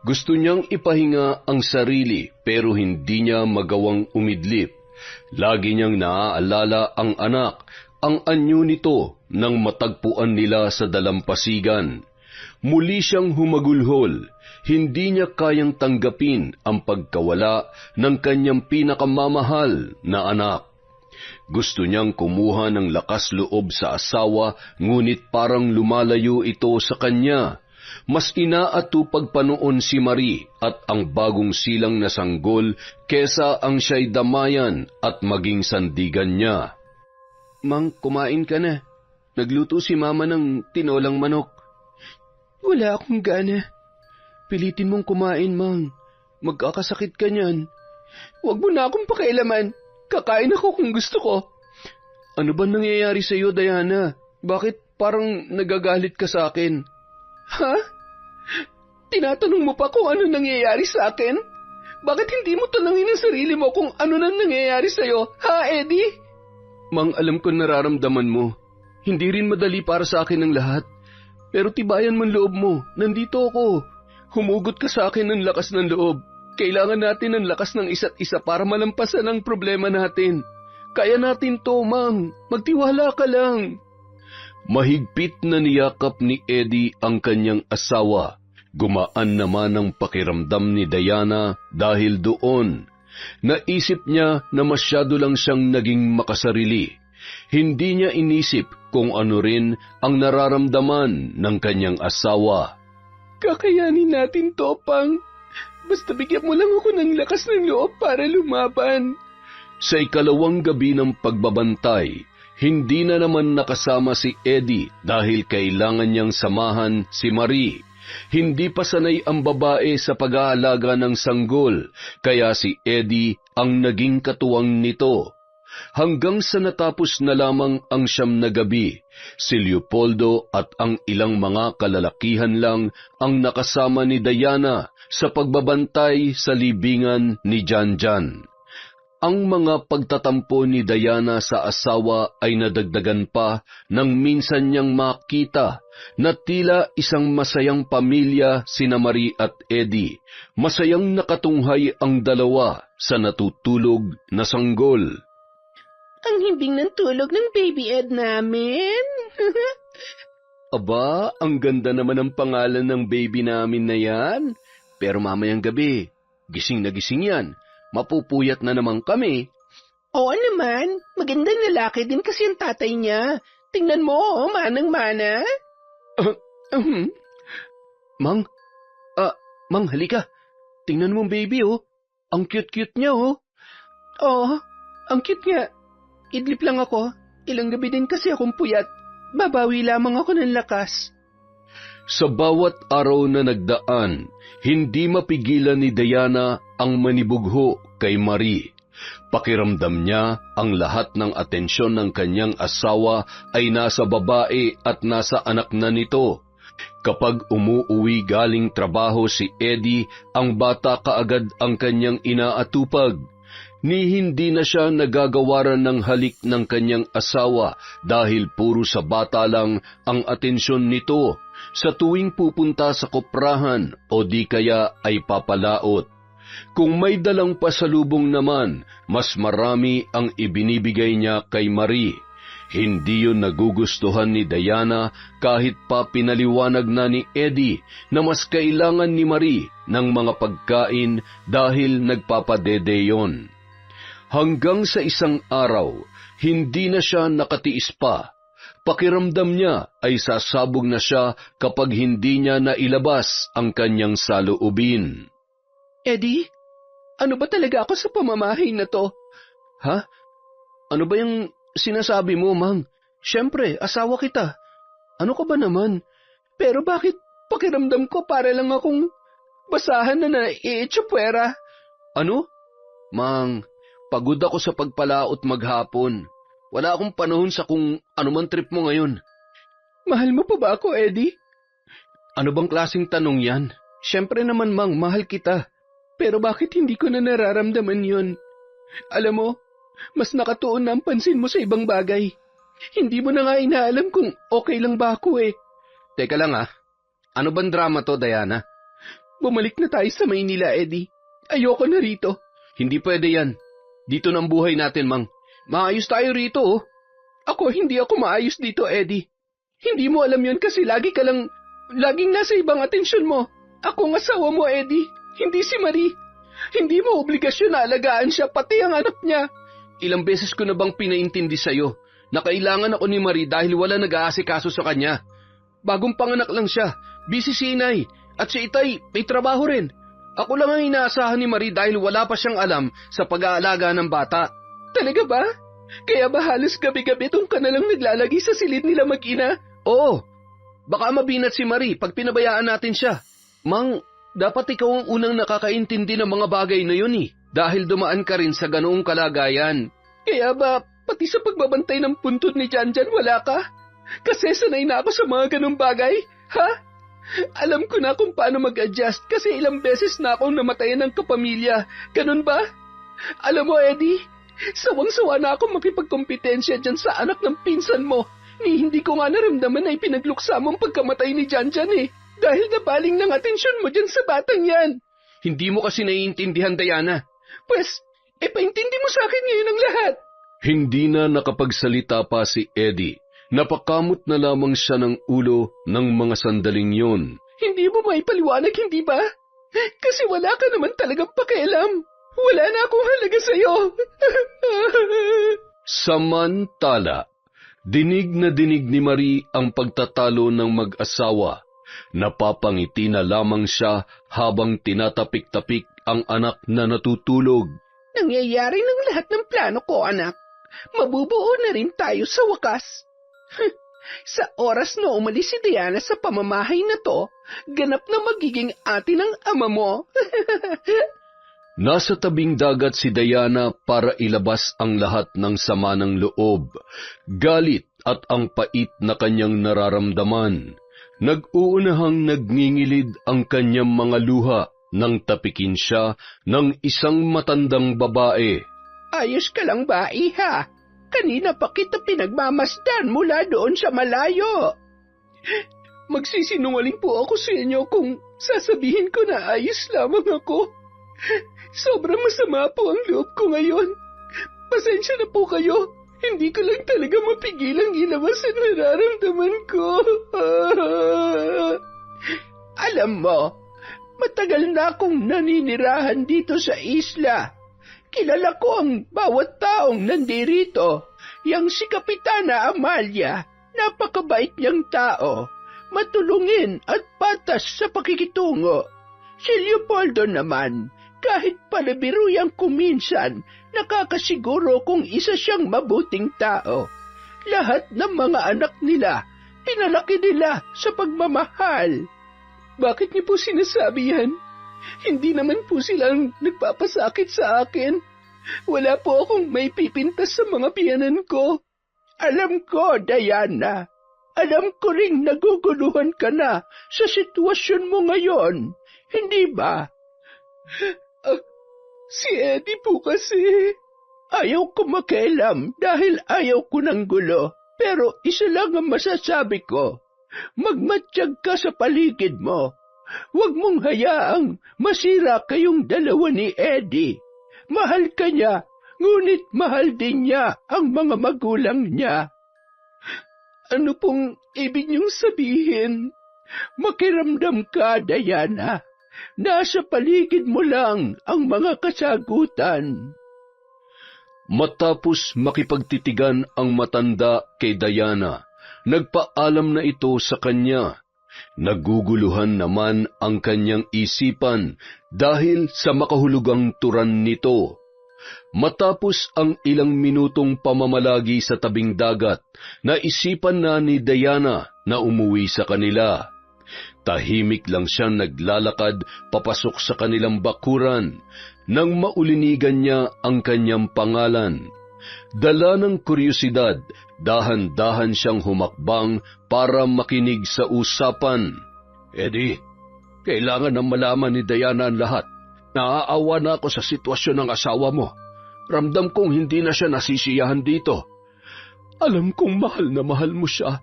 Gusto niyang ipahinga ang sarili pero hindi niya magawang umidlip. Lagi niyang naaalala ang anak, ang anyo nito nang matagpuan nila sa dalampasigan. Muli siyang humagulhol. Hindi niya kayang tanggapin ang pagkawala ng kanyang pinakamamahal na anak. Gusto niyang kumuha ng lakas loob sa asawa, ngunit parang lumalayo ito sa kanya. Mas inaatupag pa noon si Marie at ang bagong silang na sanggol kesa ang siya'y damayan at maging sandigan niya. Mang, kumain ka na. Nagluto si Mama ng tinolang manok. Wala akong gana. Pilitin mong kumain, Mang. Magkakasakit ka niyan. Huwag mo na akong pakialaman. Kakain ako kung gusto ko. Ano ba nangyayari sa iyo, Diana? Bakit parang nagagalit ka sa akin? Ha? Tinatanong mo pa kung ano nangyayari sa akin? Bakit hindi mo tanungin ang sarili mo kung ano nang nangyayari sa iyo, ha, Eddie? Mang, alam ko nararamdaman mo. Hindi rin madali para sa akin ang lahat. Pero tibayan mo ang loob mo. Nandito ako. Humugot ka sa akin ng lakas ng loob. Kailangan natin ng lakas ng isa't isa para malampasan ang problema natin. Kaya natin to, Mang. Magtiwala ka lang. Mahigpit na niyakap ni Eddie ang kanyang asawa. Gumaan naman ang pakiramdam ni Diana dahil doon. Naisip niya na masyado lang siyang naging makasarili. Hindi niya inisip kung ano rin ang nararamdaman ng kanyang asawa. Kakayanin natin to, Pang. Basta bigyan mo lang ako ng lakas ng loob para lumaban. Sa ikalawang gabi ng pagbabantay, hindi na naman nakasama si Eddie dahil kailangan niyang samahan si Marie. Hindi pa sanay ang babae sa pag-aalaga ng sanggol, kaya si Eddie ang naging katuwang nito. Hanggang sa natapos na lamang ang 9 na gabi, si Leopoldo at ang ilang mga kalalakihan lang ang nakasama ni Diana sa pagbabantay sa libingan ni Janjan. Ang mga pagtatampo ni Diana sa asawa ay nadagdagan pa nang minsan niyang makita na tila isang masayang pamilya sina Marie at Eddie. Masayang nakatunghay ang dalawa sa natutulog na sanggol. Ang himbing ng tulog ng baby Ed namin. Aba, ang ganda naman ang pangalan ng baby namin na yan. Pero mamayang gabi, gising na gising yan. Mapupuyat na naman kami. Oo naman, magandang lalaki din kasi ang tatay niya. Tingnan mo, manang-mana. Mang, Mang, halika. Tingnan mo ang baby, oh. Ang cute-cute niya, oh. Oo, ang cute nga. Idlip lang ako. Ilang gabi din kasi akong puyat. Babawi lamang ako ng lakas. Sa bawat araw na nagdaan, hindi mapigilan ni Diana ang manibugho kay Marie. Pakiramdam niya ang lahat ng atensyon ng kanyang asawa ay nasa babae at nasa anak na nito. Kapag umuuwi galing trabaho si Eddie, ang bata kaagad ang kanyang inaatupag. Ni hindi na siya nagagawaran ng halik ng kanyang asawa dahil puro sa bata lang ang atensyon nito sa tuwing pupunta sa koprahan o di kaya ay papalaot. Kung may dalang pasalubong naman, mas marami ang ibinibigay niya kay Marie. Hindi yun nagugustuhan ni Diana kahit pa pinaliwanag na ni Eddie na mas kailangan ni Marie ng mga pagkain dahil nagpapadede yon. Hanggang sa isang araw, hindi na siya nakatiis pa. Pakiramdam niya ay sasabog na siya kapag hindi niya nailabas ang kanyang saloobin. Eddie, ano ba talaga ako sa pamamahay na to? Ha? Ano ba yung sinasabi mo, Mang? Siyempre, asawa kita. Ano ka ba naman? Pero bakit pakiramdam ko para lang akong basahan na naiitsupwera? Ano? Mang, pagod ako sa pagpalaot maghapon. Wala akong panahon sa kung ano man trip mo ngayon. Mahal mo pa ba ako, Eddie? Ano bang klaseng tanong yan? Siyempre naman, Mang, mahal kita. Pero bakit hindi ko na nararamdaman yun? Alam mo, mas nakatuon na ang pansin mo sa ibang bagay. Hindi mo na nga inaalam kung okay lang ba ako eh. Teka lang ah, ano bang drama to, Diana? Bumalik na tayo sa Maynila, Eddie. Ayoko na rito. Hindi pwede yan. Dito ng buhay natin, Mang. Maayos tayo rito, oh. Hindi ako maayos dito, Eddie. Hindi mo alam yun kasi laging nasa ibang atensyon mo. Ako ang asawa mo, Eddie. Hindi si Marie. Hindi mo obligasyon na alagaan siya, pati ang anak niya. Ilang beses ko na bang pinaintindi sa'yo na kailangan ako ni Marie dahil wala nag-aasikaso sa kanya. Bagong panganak lang siya, busy si Inay, at si Itay may trabaho rin. Ako lang ang inaasahan ni Marie dahil wala pa siyang alam sa pag-aalaga ng bata. Talaga ba? Kaya ba halos gabi-gabi tong ka na lang naglalagi sa silid nila mag-ina? Oo, baka mabinat si Marie pag pinabayaan natin siya. Mang, dapat ikaw ang unang nakakaintindi ng mga bagay na yun dahil dumaan ka rin sa ganoong kalagayan. Kaya ba, pati sa pagbabantay ng puntod ni Janjan wala ka? Kasi sanay na ako sa mga ganong bagay, ha? Alam ko na kung paano mag-adjust kasi ilang beses na akong namatayan ng kapamilya. Ganon ba? Alam mo, Eddie, sawang-sawa na akong makipagkompetensya dyan sa anak ng pinsan mo. Hindi ko nga naramdaman na ipinagluksa mong pagkamatay ni Janjan dahil nabaling ng atensyon mo dyan sa batang yan. Hindi mo kasi naiintindihan, Diana. Pues, paintindi mo sa akin ngayon ang lahat. Hindi na nakapagsalita pa si Eddie. Napakamot na lamang siya ng ulo ng mga sandaling yon. Hindi mo maipaliwanag, hindi ba? Kasi wala ka naman talagang pakialam. Wala na akong halaga sa'yo. Samantala, dinig na dinig ni Marie ang pagtatalo ng mag-asawa. Napapangiti na lamang siya habang tinatapik-tapik ang anak na natutulog. Nangyayari ng lahat ng plano ko, anak. Mabubuo na rin tayo sa wakas. Sa oras na umalis si Diana sa pamamahay na to, ganap na magiging ate ng ama mo. Nasa tabing dagat si Diana para ilabas ang lahat ng sama ng loob, galit at ang pait na kanyang nararamdaman. Nag-uunahang nagngingilid ang kanyang mga luha nang tapikin siya ng isang matandang babae. Ayos ka lang ba, iha? Kanina pa kita pinagmamasdan mula doon sa malayo. Magsisinungaling po ako sa inyo kung sasabihin ko na ayos lamang ako. Sobrang masama po ang loob ko ngayon. Pasensya na po kayo. Hindi ko lang talaga mapigilang ilabas ang nararamdaman ko. Alam mo, matagal na akong naninirahan dito sa isla. Kilala ko ang bawat taong nandirito. Yang si Kapitana Amalia, napakabait niyang tao, matulungin at patas sa pakikitungo. Si Leopoldo naman, kahit palabiruyang kuminsan, nakakasiguro kung isa siyang mabuting tao. Lahat ng mga anak nila, pinalaki nila sa pagmamahal. Bakit niyo po sinasabi yan? Hindi naman po silang nagpapasakit sa akin. Wala po akong may pipintas sa mga biyanan ko. Alam ko, Diana. Alam ko ring naguguluhan ka na sa sitwasyon mo ngayon. Hindi ba? Si Eddie po kasi. Ayaw ko makialam dahil ayaw ko ng gulo. Pero isa lang ang masasabi ko. Magmatsyag ka sa paligid mo. Huwag mong hayaang masira kayong dalawa ni Eddie. Mahal ka niya, ngunit mahal din niya ang mga magulang niya. Ano pong ibig niyong sabihin? Makiramdam ka, Diana. Nasa paligid mo lang ang mga kasagutan. Matapos makipagtitigan ang matanda kay Diana, nagpaalam na ito sa kanya. Naguguluhan naman ang kanyang isipan dahil sa makahulugang turan nito. Matapos ang ilang minutong pamamalagi sa tabing dagat, naisipan na ni Diana na umuwi sa kanila. Tahimik lang siyang naglalakad papasok sa kanilang bakuran nang maulinigan niya ang kanyang pangalan. Dala ng kuryosidad, dahan-dahan siyang humakbang para makinig sa usapan. Eddie, kailangan nang malaman ni Diana ang lahat. Naaawa na ako sa sitwasyon ng asawa mo. Ramdam kong hindi na siya nasisiyahan dito. Alam kong mahal na mahal mo siya.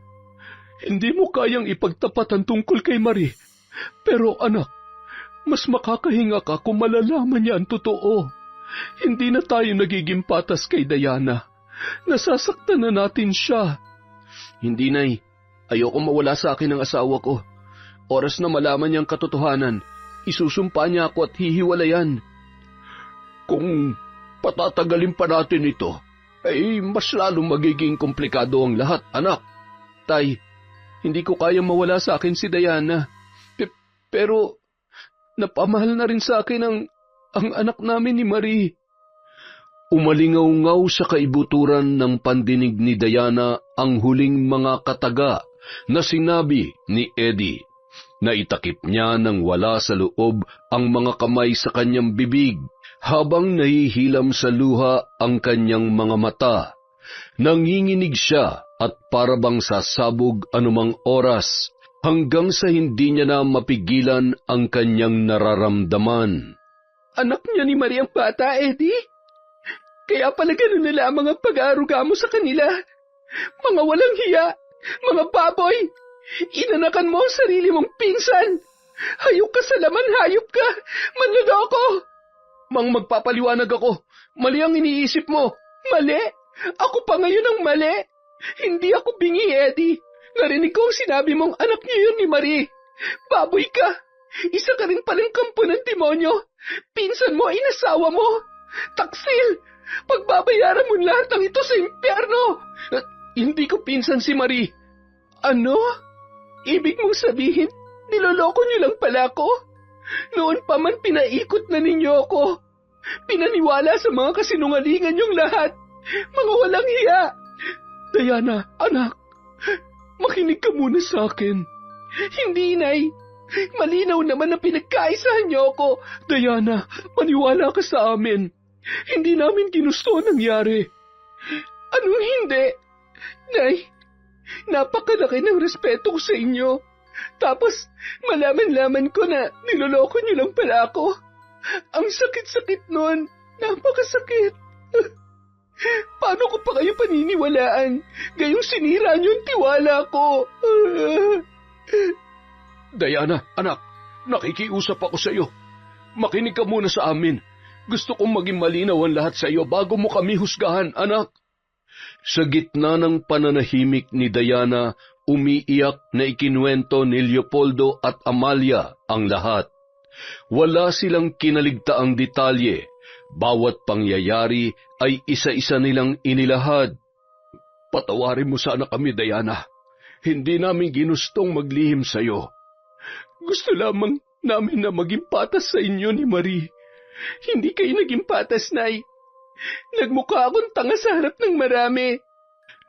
Hindi mo kayang ipagtapat ang tungkol kay Marie. Pero anak, Mas makakahinga ka kung malalaman niya ang totoo. Hindi na tayo nagiging patas kay Diana. Nasasaktan na natin siya. Hindi, Nay. Ayoko mawala sa akin ang asawa ko. Oras na malaman niyang katotohanan, isusumpa niya ako at hihiwalayan. Kung patatagalin pa natin ito, ay mas lalong magiging komplikado ang lahat, anak. Tay, hindi ko kayang mawala sa akin si Diana. Pero napamahal na rin sa akin ang anak namin ni Marie. Umalingaw-ngaw sa kaibuturan ng pandinig ni Diana ang huling mga kataga na sinabi ni Eddie. Naitakip niya ng wala sa loob ang mga kamay sa kanyang bibig habang nahihilam sa luha ang kanyang mga mata. Nanginginig siya at parabang sasabog anumang oras hanggang sa hindi niya na mapigilan ang kanyang nararamdaman. Anak niya ni Marie ang bata, Eddie? Kaya pala ganun na lamang ang pag-aaruga mo sa kanila. Mga walang hiya, mga baboy, inanakan mo ang sarili mong pinsan. Hayop ka sa laman, hayop ka, manloloko. Mang, magpapaliwanag ako. Mali ang iniisip mo. Mali? Ako pa ngayon ang mali. Hindi ako bingi, Eddie. Narinig ko ang sinabi mong anak niyo yun ni Marie. Baboy ka. Isa ka rin palang kampo ng demonyo. Pinsan mo, inasawa mo. Taksil, pagbabayaran mo lahat ng ito sa impyerno. Hindi ko pinsan si Marie. Ano? Ibig mong sabihin, niloloko niyo lang pala ako? Noon pa man pinaikot na ninyo ako. Pinaniwala sa mga kasinungalingan niyong lahat. Mga walang hiya. Diana, anak, makinig ka muna sa akin. Hindi, Nay. Malinaw naman na pinagkaisahan niyo ako. Diana, maniwala ka sa amin. Hindi namin ginusto ang nangyari. Anong hindi? Nay, napakalaki ng respeto ko sa inyo. Tapos, malaman-laman ko na niloloko niyo lang pala ako. Ang sakit-sakit nun. Napakasakit. Paano ko pa kayo paniniwalaan? Gayong sinira niyo ang tiwala ko. Diana, anak, nakikiusap ako sa iyo. Makinig ka muna sa amin. Gusto kong maging malinaw ang lahat sa iyo bago mo kami husgahan, anak. Sa gitna ng pananahimik ni Diana, umiiyak na ikinuwento ni Leopoldo at Amalia ang lahat. Wala silang kinaligtaang detalye. Bawat pangyayari ay isa-isa nilang inilahad. Patawarin mo sana kami, Diana. Hindi namin ginustong maglihim sa iyo. Gusto lamang namin na maging patas sa inyo ni Marie. Hindi kayo naging patas, Nay. Nagmukha akong tanga sa harap ng marami.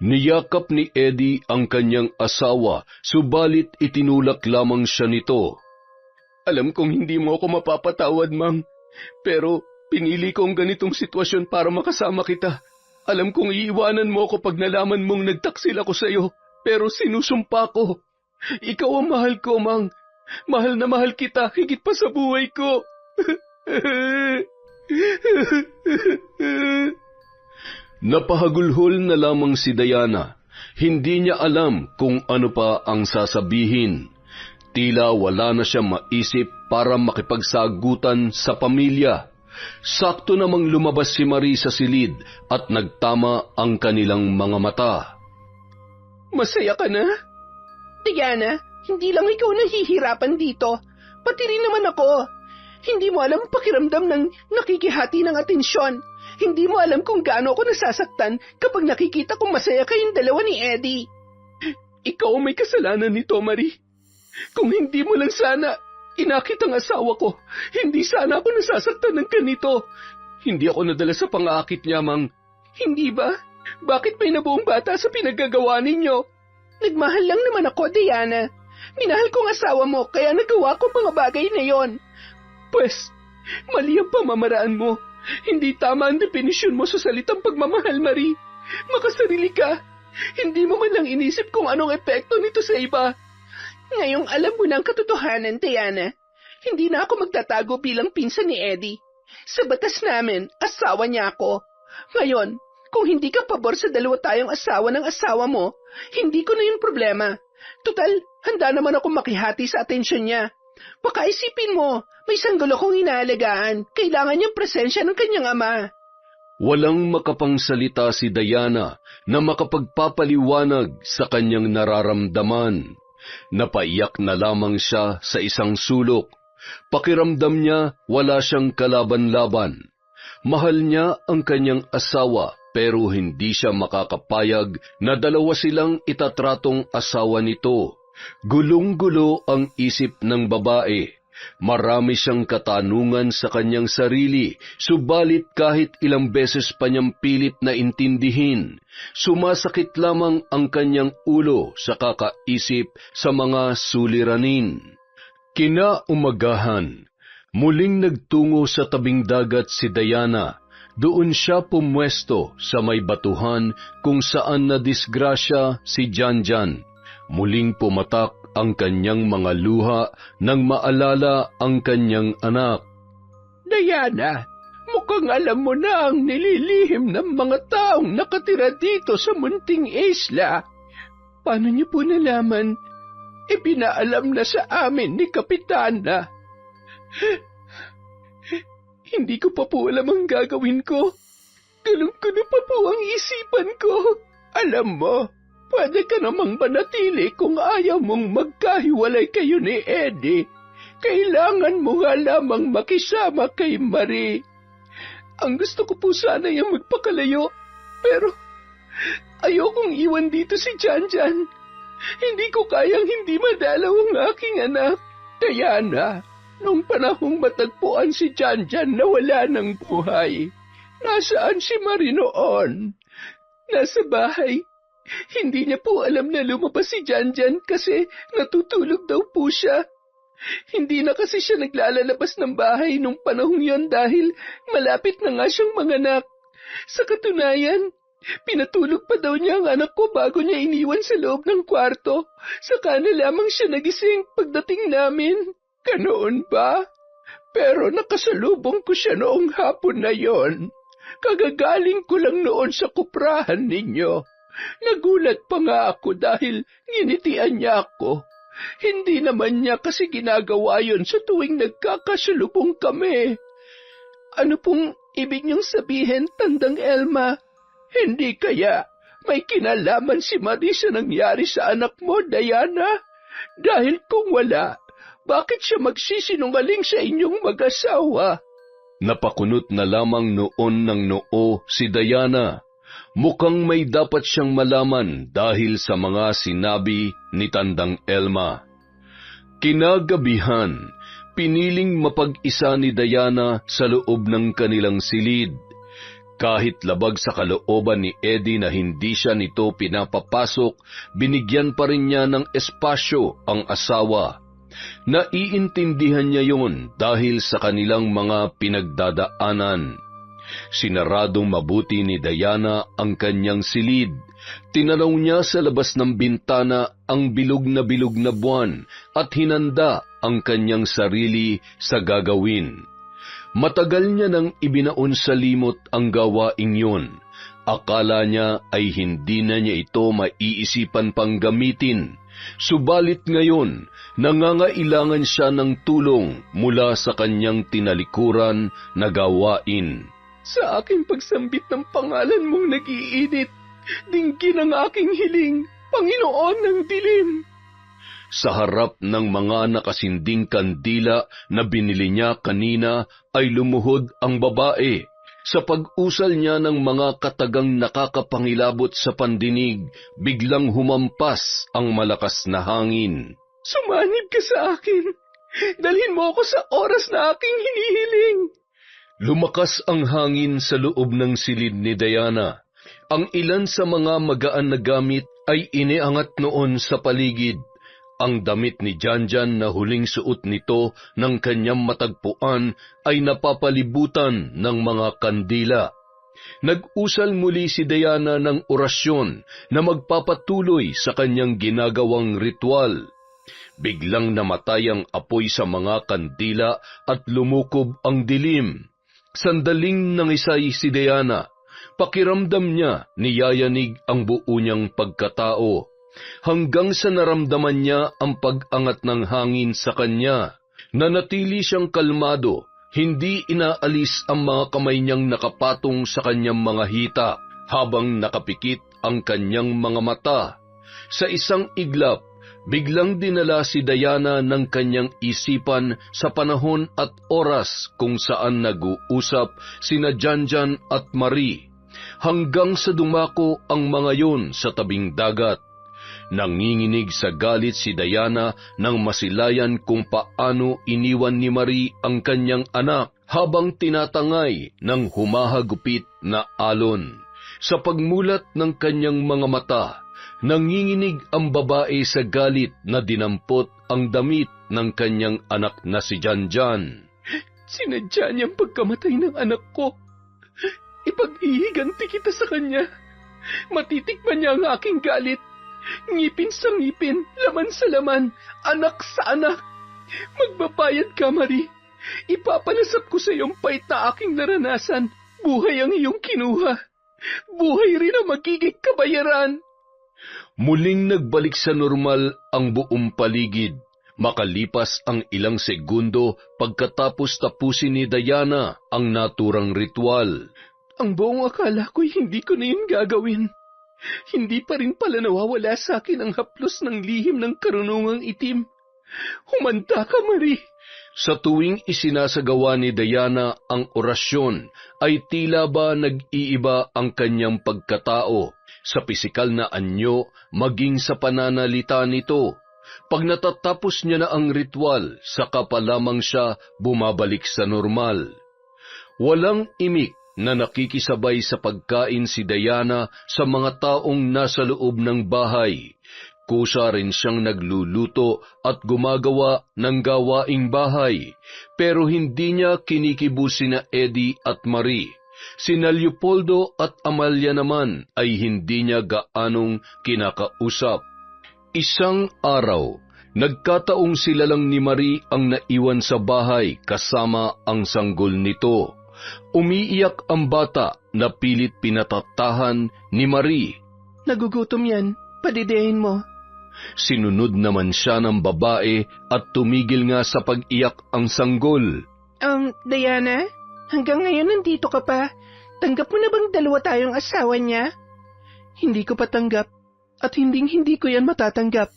Niyakap ni Eddie ang kanyang asawa, subalit itinulak lamang siya nito. Alam kong hindi mo ako mapapatawad, Mang. Pero pinili ko ang ganitong sitwasyon para makasama kita. Alam kong iiwanan mo ako pag nalaman mong nagtaksil ako sa iyo. Pero sinusumpa ko. Ikaw ang mahal ko, Mang. Mahal na mahal kita, higit pa sa buhay ko. Napahagulhol na lamang si Diana. Hindi niya alam kung ano pa ang sasabihin. Tila wala na siya maisip para makipagsagutan sa pamilya. Sakto namang lumabas si Marie sa silid at nagtama ang kanilang mga mata. Masaya ka na? Diana, hindi lang ikaw nahihirapan dito. Pati rin naman ako. Hindi mo alam pakiramdam ng nakikihati ng atensyon. Hindi mo alam kung gaano ako nasasaktan kapag nakikita kong masaya kayong dalawa ni Eddie. Ikaw may kasalanan nito, Marie. Kung hindi mo lang sana inakit ang asawa ko, hindi sana ako nasasaktan ng ganito. Hindi ako nadala sa pang-aakit niya, Mang. Hindi ba? Bakit may nabuong bata sa pinaggagawa ninyo? Nagmahal lang naman ako, Diana. Minahal kong asawa mo, kaya nagawa ko mga bagay na yon. Pwes, mali ang pamamaraan mo. Hindi tama ang definisyon mo sa salitang pagmamahal, Marie. Makasarili ka. Hindi mo man lang inisip kung anong epekto nito sa iba. Ngayong alam mo na ang katotohanan, Diana, hindi na ako magtatago bilang pinsan ni Eddie. Sa batas namin, asawa niya ako. Ngayon, kung hindi ka pabor sa dalawa tayong asawa ng asawa mo, hindi ko na yun problema. Tutal, handa naman ako makihati sa atensyon niya. Baka isipin mo, may sanggol akong inaalagaan. Kailangan niyang presensya ng kanyang ama. Walang makapangsalita si Diana na makapagpapaliwanag sa kanyang nararamdaman. Napaiyak na lamang siya sa isang sulok. Pakiramdam niya wala siyang kalaban-laban. Mahal niya ang kanyang asawa pero hindi siya makakapayag na dalawa silang itatratong asawa nito. Gulong-gulo ang isip ng babae. Marami siyang katanungan sa kanyang sarili, subalit kahit ilang beses pa niyang pilit na intindihin, sumasakit lamang ang kanyang ulo sa kakaisip sa mga suliranin. Kinaumagahan, muling nagtungo sa tabing dagat si Diana. Doon siya pumwesto sa may batuhan kung saan nadisgrasya si Janjan. Muling pumatak ang kanyang mga luha nang maalala ang kanyang anak. Diana, mukhang alam mo na ang nililihim ng mga taong nakatira dito sa munting isla. Paano niyo po nalaman? Ipinaalam na sa amin ni Kapitana. Hindi ko pa po alam ang gagawin ko. Gulong-gulo pa po ang isipan ko. Alam mo, pwede ka namang manatili kung ayaw mong magkahiwalay kayo ni Eddie. Kailangan mo nga lamang makisama kay Marie. Ang gusto ko po sana yung magpakalayo, pero ayokong iwan dito si Janjan. Hindi ko kayang hindi madalaw ang aking anak. Diana, nung panahong matagpuan si Janjan na wala ng buhay, nasaan si Marie noon? Nasa bahay. Hindi niya po alam na lumabas si Janjan kasi natutulog daw po siya. Hindi na kasi siya naglalabas ng bahay nung panahong yon dahil malapit na nga siyang manganak. Sa katunayan, pinatulog pa daw niya ang anak ko bago niya iniwan sa loob ng kwarto. Saka na lamang siya nagising pagdating namin. Ganoon ba? Pero nakasalubong ko siya noong hapon na yon. Kagagaling ko lang noon sa kuprahan ninyo. Nagulat pa nga ako dahil nginitian niya ako. Hindi naman niya kasi ginagawa yon sa tuwing nagkakasalubong kami. Ano pong ibig niyong sabihin, Tandang Elma? Hindi kaya may kinalaman si Marie sa nangyari sa anak mo, Diana? Dahil kung wala, bakit siya magsisinungaling sa inyong mag-asawa? Napakunot na lamang noon ng noo si Diana. Mukhang may dapat siyang malaman dahil sa mga sinabi ni Tandang Elma. Kinagabihan, piniling mapag-isa ni Diana sa loob ng kanilang silid. Kahit labag sa kalooban ni Eddie na hindi siya nito pinapapasok, binigyan pa rin niya ng espasyo ang asawa. Naiintindihan niya yon dahil sa kanilang mga pinagdadaanan. Sinaradong mabuti ni Diana ang kanyang silid. Tinanaw niya sa labas ng bintana ang bilog na buwan at hinanda ang kanyang sarili sa gagawin. Matagal niya nang ibinaon sa limot ang gawaing yun. Akala niya ay hindi na niya ito maiisipan pang gamitin. Subalit ngayon, nangangailangan siya ng tulong mula sa kanyang tinalikuran na gawain. Sa aking pagsambit ng pangalan mong nag-iinit, dinggin ang aking hiling, Panginoon ng dilim. Sa harap ng mga nakasinding kandila na binili niya kanina ay lumuhod ang babae. Sa pag-usal niya ng mga katagang nakakapangilabot sa pandinig, biglang humampas ang malakas na hangin. Sumanib ka sa akin. Dalhin mo ako sa oras na aking hinihiling. Lumakas ang hangin sa loob ng silid ni Diana. Ang ilan sa mga magaan na gamit ay iniangat noon sa paligid. Ang damit ni Janjan na huling suot nito ng kanyang matagpuan ay napapalibutan ng mga kandila. Nag-usal muli si Diana ng orasyon na magpapatuloy sa kanyang ginagawang ritual. Biglang namatay ang apoy sa mga kandila at lumukob ang dilim. Sandaling nangisay si Diana. Pakiramdam niya niyayanig ang buo niyang pagkatao. Hanggang sa naramdaman niya ang pag-angat ng hangin sa kanya. Nanatili siyang kalmado, hindi inaalis ang mga kamay niyang nakapatong sa kanyang mga hita habang nakapikit ang kanyang mga mata. Sa isang iglap, biglang dinala si Diana ng kanyang isipan sa panahon at oras kung saan nag-uusap sina Janjan at Marie, hanggang sa dumako ang mga yon sa tabing dagat. Nanginginig sa galit si Diana nang masilayan kung paano iniwan ni Marie ang kanyang anak habang tinatangay ng humahagupit na alon. Sa pagmulat ng kanyang mga mata, nanginginig ang babae sa galit na dinampot ang damit ng kanyang anak na si Janjan. Sinadya niyang pagkamatay ng anak ko. Ipag-ihiganti kita sa kanya. Matitikman niya ang aking galit. Ngipin sa ngipin, laman sa laman, anak sa anak. Magbabayad ka, Marie. Ipapalasap ko sa iyong pait na aking naranasan. Buhay ang iyong kinuha. Buhay rin ang magiging kabayaran. Muling nagbalik sa normal ang buong paligid. Makalipas ang ilang segundo pagkatapos tapusin ni Diana ang naturang ritual. Ang buong akala ko'y hindi ko na yun gagawin. Hindi pa rin pala nawawala sa akin ang haplos ng lihim ng karunungang itim. Humanda ka, Marie. Sa tuwing isinasagawa ni Diana ang orasyon, ay tila ba nag-iiba ang kanyang pagkatao, sa pisikal na anyo maging sa pananalita nito. Pag natatapos niya na ang ritual, saka pa lamang siya bumabalik sa normal. Walang imik na nakikisabay sa pagkain si Diana sa mga taong nasa loob ng bahay. Kusa rin siyang nagluluto at gumagawa ng gawaing bahay, pero hindi niya kinikibo sina Eddie at Marie. Sina Leopoldo at Amalia naman ay hindi niya gaanong kinakausap. Isang araw, nagkataong sila lang ni Marie ang naiwan sa bahay kasama ang sanggol nito. Umiiyak ang bata na pilit pinatatahan ni Marie. Nagugutom yan, padidehin mo. Sinunod naman siya ng babae at tumigil nga sa pag-iyak ang sanggol. Diana, hanggang ngayon nandito ka pa. Tanggap mo na bang dalawa tayong asawa niya? Hindi ko pa tanggap at hindi ko yan matatanggap.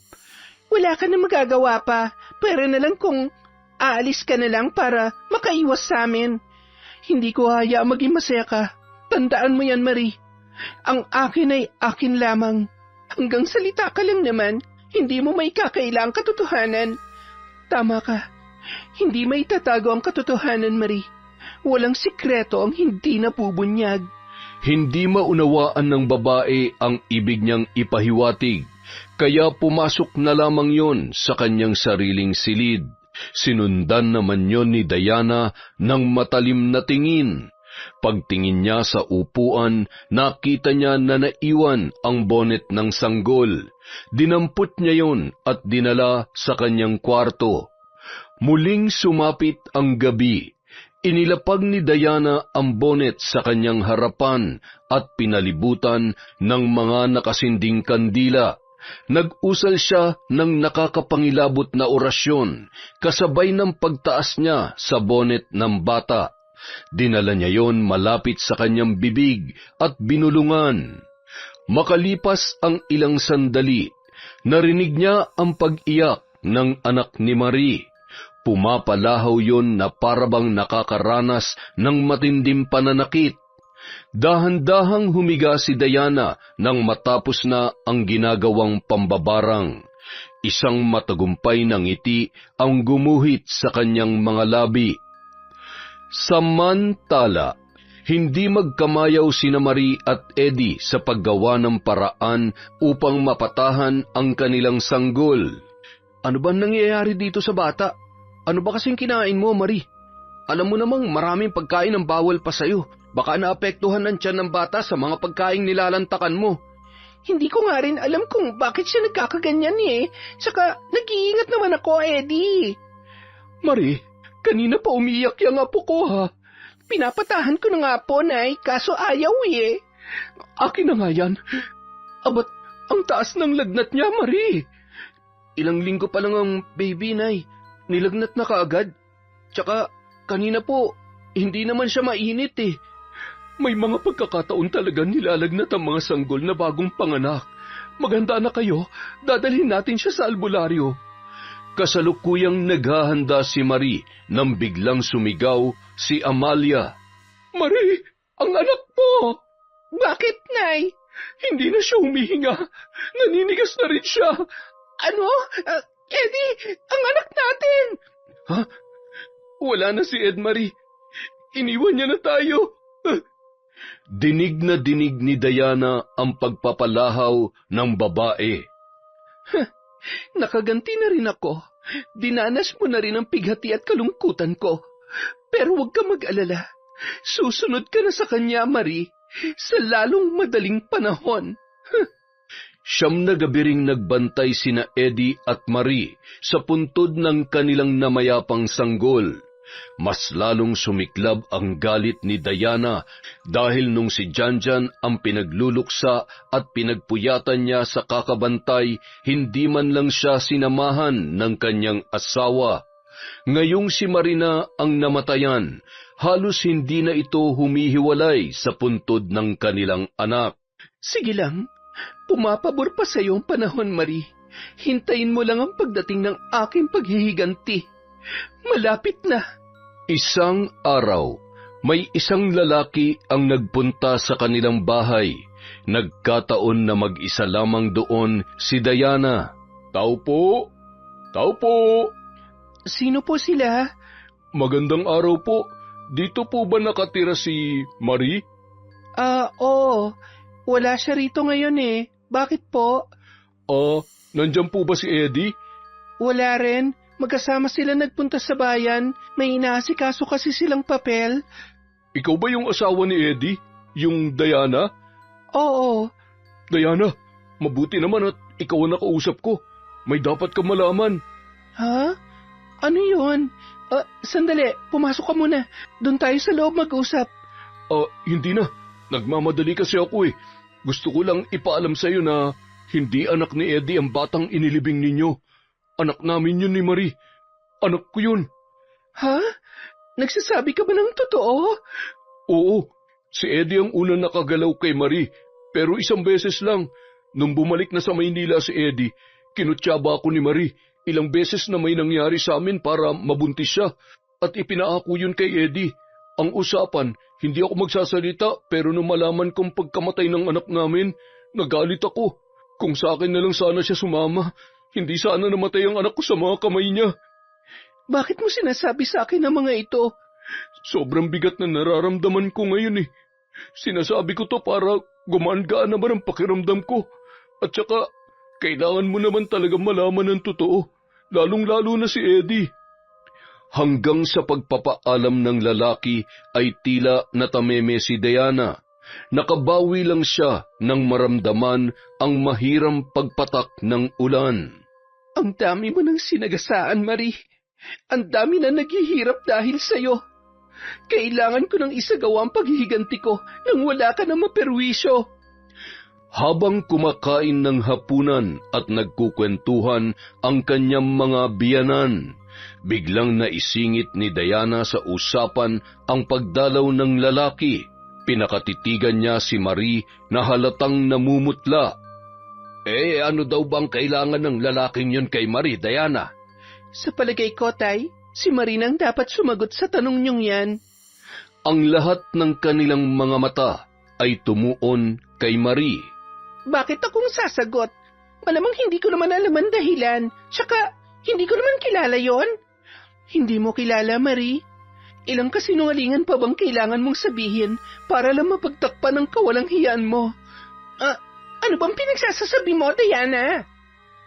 Wala ka na magagawa pa, pero na lang kung aalis ka na lang para makaiwas sa amin. Hindi ko hayaang maging masaya ka. Tandaan mo yan, Marie. Ang akin ay akin lamang. Hanggang salita ka lang naman, hindi mo may kakailang katotohanan. Tama ka. Hindi may tatago ang katotohanan, Marie. Walang sikreto ang hindi napubunyag. Hindi maunawaan ng babae ang ibig niyang ipahiwatig, kaya pumasok na lamang yon sa kanyang sariling silid. Sinundan naman yon ni Diana ng matalim na tingin. Pagtingin niya sa upuan, nakita niya na naiwan ang bonnet ng sanggol. Dinampot niya yon at dinala sa kanyang kwarto. Muling sumapit ang gabi. Inilapag ni Diana ang bonnet sa kanyang harapan at pinalibutan ng mga nakasinding kandila. Nag-usal siya ng nakakapangilabot na orasyon, kasabay ng pagtaas niya sa bonnet ng bata. Dinala niya yon malapit sa kanyang bibig at binulungan. Makalipas ang ilang sandali, narinig niya ang pag-iyak ng anak ni Marie. Pumapalahaw yon na parabang nakakaranas ng matinding pananakit. Dahan-dahang humiga si Diana nang matapos na ang ginagawang pambabarang. Isang matagumpay na ngiti ang gumuhit sa kanyang mga labi. Samantala, hindi magkamayaw sina Marie at Eddie sa paggawa ng paraan upang mapatahan ang kanilang sanggol. Ano ba nangyayari dito sa bata? Ano ba kasing kinain mo, Marie? Alam mo namang maraming pagkain ang bawal pa sa'yo. Baka naapektuhan ng tiyan ng bata sa mga pagkaing nilalantakan mo. Hindi ko nga rin alam kung bakit siya nagkakaganyan eh. Saka nag-iingat naman ako, Eddie. Marie, kanina pa umiyak yung apo ko ha. Pinapatahan ko na nga po, Nay, kaso ayaw eh. Akin na nga yan. Abat, ang taas ng lagnat niya, Marie. Ilang linggo pa lang ang baby, Nay. nilagnat na kaagad. Tsaka, kanina po, hindi naman siya mainit eh. May mga pagkakataon talaga nilalagnat ang mga sanggol na bagong panganak. Maganda na kayo, dadalhin natin siya sa albularyo. Kasalukuyang naghahanda si Marie nang biglang sumigaw si Amalia. Marie, ang anak mo! Bakit, Nay? Hindi na siya humihinga. Naninigas na rin siya. Ano? Eddie, ang anak natin! Ha? Wala na si Ed Marie. Iniwan niya na tayo. Dinig na dinig ni Diana ang pagpapalahaw ng babae. Nakaganti na rin ako. Dinanas mo na rin ang pighati at kalungkutan ko. Pero huwag ka mag-alala. Susunod ka na sa kanya, Marie, sa lalong madaling panahon. Siyam na gabi ring nagbantay sina Eddie at Marie sa puntod ng kanilang namayapang sanggol. Mas lalong sumiklab ang galit ni Diana dahil nung si Janjan ang pinagluluksa at pinagpuyatan niya sa kakabantay, hindi man lang siya sinamahan ng kanyang asawa. Ngayong si Marina ang namatayan, halos hindi na ito humihiwalay sa puntod ng kanilang anak. Sige lang, pumapabor pa sa iyong panahon, Marie. Hintayin mo lang ang pagdating ng aking paghihiganti. Malapit na. Isang araw, may isang lalaki ang nagpunta sa kanilang bahay. Nagkataon na mag-isa lamang doon si Diana. Tao po! Tao po! Sino po sila? Magandang araw po. Dito po ba nakatira si Marie? Oo. Wala siya rito ngayon eh. Bakit po? Nandyan po ba si Eddie? Wala rin. Magkasama sila nagpunta sa bayan. May inaasikaso kasi silang papel. Ikaw ba yung asawa ni Eddie? Yung Diana? Oo. Diana, mabuti naman at ikaw ang nakausap ko. May dapat kang malaman. Ha? Ano yun? Sandali, pumasok ka muna. Doon tayo sa loob mag-usap. Hindi na. Nagmamadali kasi ako eh. Gusto ko lang ipaalam sa iyo na hindi anak ni Eddie ang batang inilibing ninyo. Anak namin yun ni Marie. Anak ko yun. Ha? Nagsasabi ka ba ng totoo? Oo. Si Eddie ang unang nakagalaw kay Marie. Pero isang beses lang. Nung bumalik na sa Maynila si Eddie, kinutsaba ako ni Marie. Ilang beses na may nangyari sa amin para mabuntis siya. At ipinaako yun kay Eddie. Ang usapan, hindi ako magsasalita pero nung malaman kong pagkamatay ng anak namin, nagalit ako. Kung sa akin na lang sana siya sumama, hindi sana namatay ang anak ko sa mga kamay niya. Bakit mo sinasabi sa akin ang mga ito? Sobrang bigat na nararamdaman ko ngayon eh. Sinasabi ko to para gumaan-gaan naman ang pakiramdam ko. At saka, kailangan mo naman talaga malaman ng totoo, lalong-lalo na si Eddie. Hanggang sa pagpapaalam ng lalaki ay tila natameme si Diana. Nakabawi lang siya nang maramdaman ang mahiram pagpatak ng ulan. Ang dami mo ng sinagasaan, Marie. Ang dami na naghihirap dahil sa'yo. Kailangan ko nang isagawa ang paghihiganti ko nang wala ka na maperwisyo. Habang kumakain ng hapunan at nagkukwentuhan ang kanyang mga biyanan, biglang naisingit ni Diana sa usapan ang pagdalaw ng lalaki. Pinakatitigan niya si Marie na halatang namumutla. Ano daw bang kailangan ng lalaking yun kay Marie, Diana? Sa palagay ko, Tay, si Marie nang dapat sumagot sa tanong niyong yan. Ang lahat ng kanilang mga mata ay tumuon kay Marie. Bakit akong sasagot? Malamang hindi ko naman alam ang dahilan. Tsaka, hindi ko naman kilala yon. Hindi mo kilala, Marie? Ilang kasinungalingan pa bang kailangan mong sabihin para lang mapagtakpan ang kawalang hiyaan mo? Ano bang pinagsasasabi mo, Diana?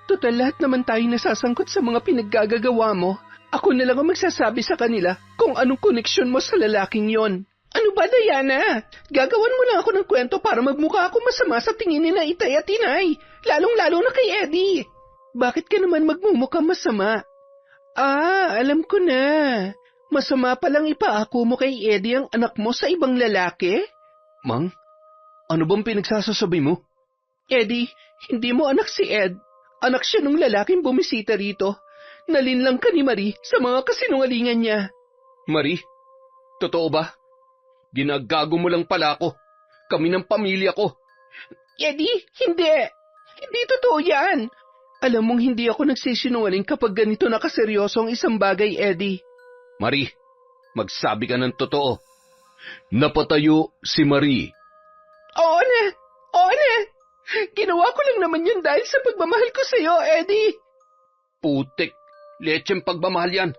Total lahat naman tayo nasasangkot sa mga pinaggagawa mo. Ako na lang ang magsasabi sa kanila kung anong koneksyon mo sa lalaking yon. Ano ba, Diana? Gagawan mo lang ako ng kwento para magmukha ako masama sa tingin ni na Itay at Inay, lalong-lalo na kay Eddie. Bakit ka naman magmumukha masama? Alam ko na. Masama palang ipaako mo kay Eddie ang anak mo sa ibang lalaki? Mang, ano bang pinagsasasabi mo? Eddie, hindi mo anak si Ed. Anak siya nung lalaking bumisita rito. Nalinlang ka ni Marie sa mga kasinungalingan niya. Marie, totoo ba? Ginagago mo lang pala ako. Kami ng pamilya ko. Eddie, hindi. Hindi totoo yan. Alam mong hindi ako nagsisinungaling kapag ganito nakaseryoso ang isang bagay, Eddie. Marie, magsabi ka ng totoo. Napatayo si Marie. Oo na. Ginawa ko lang naman yun dahil sa pagmamahal ko sa'yo, Eddie. Putik, lecheng pagmamahal yan.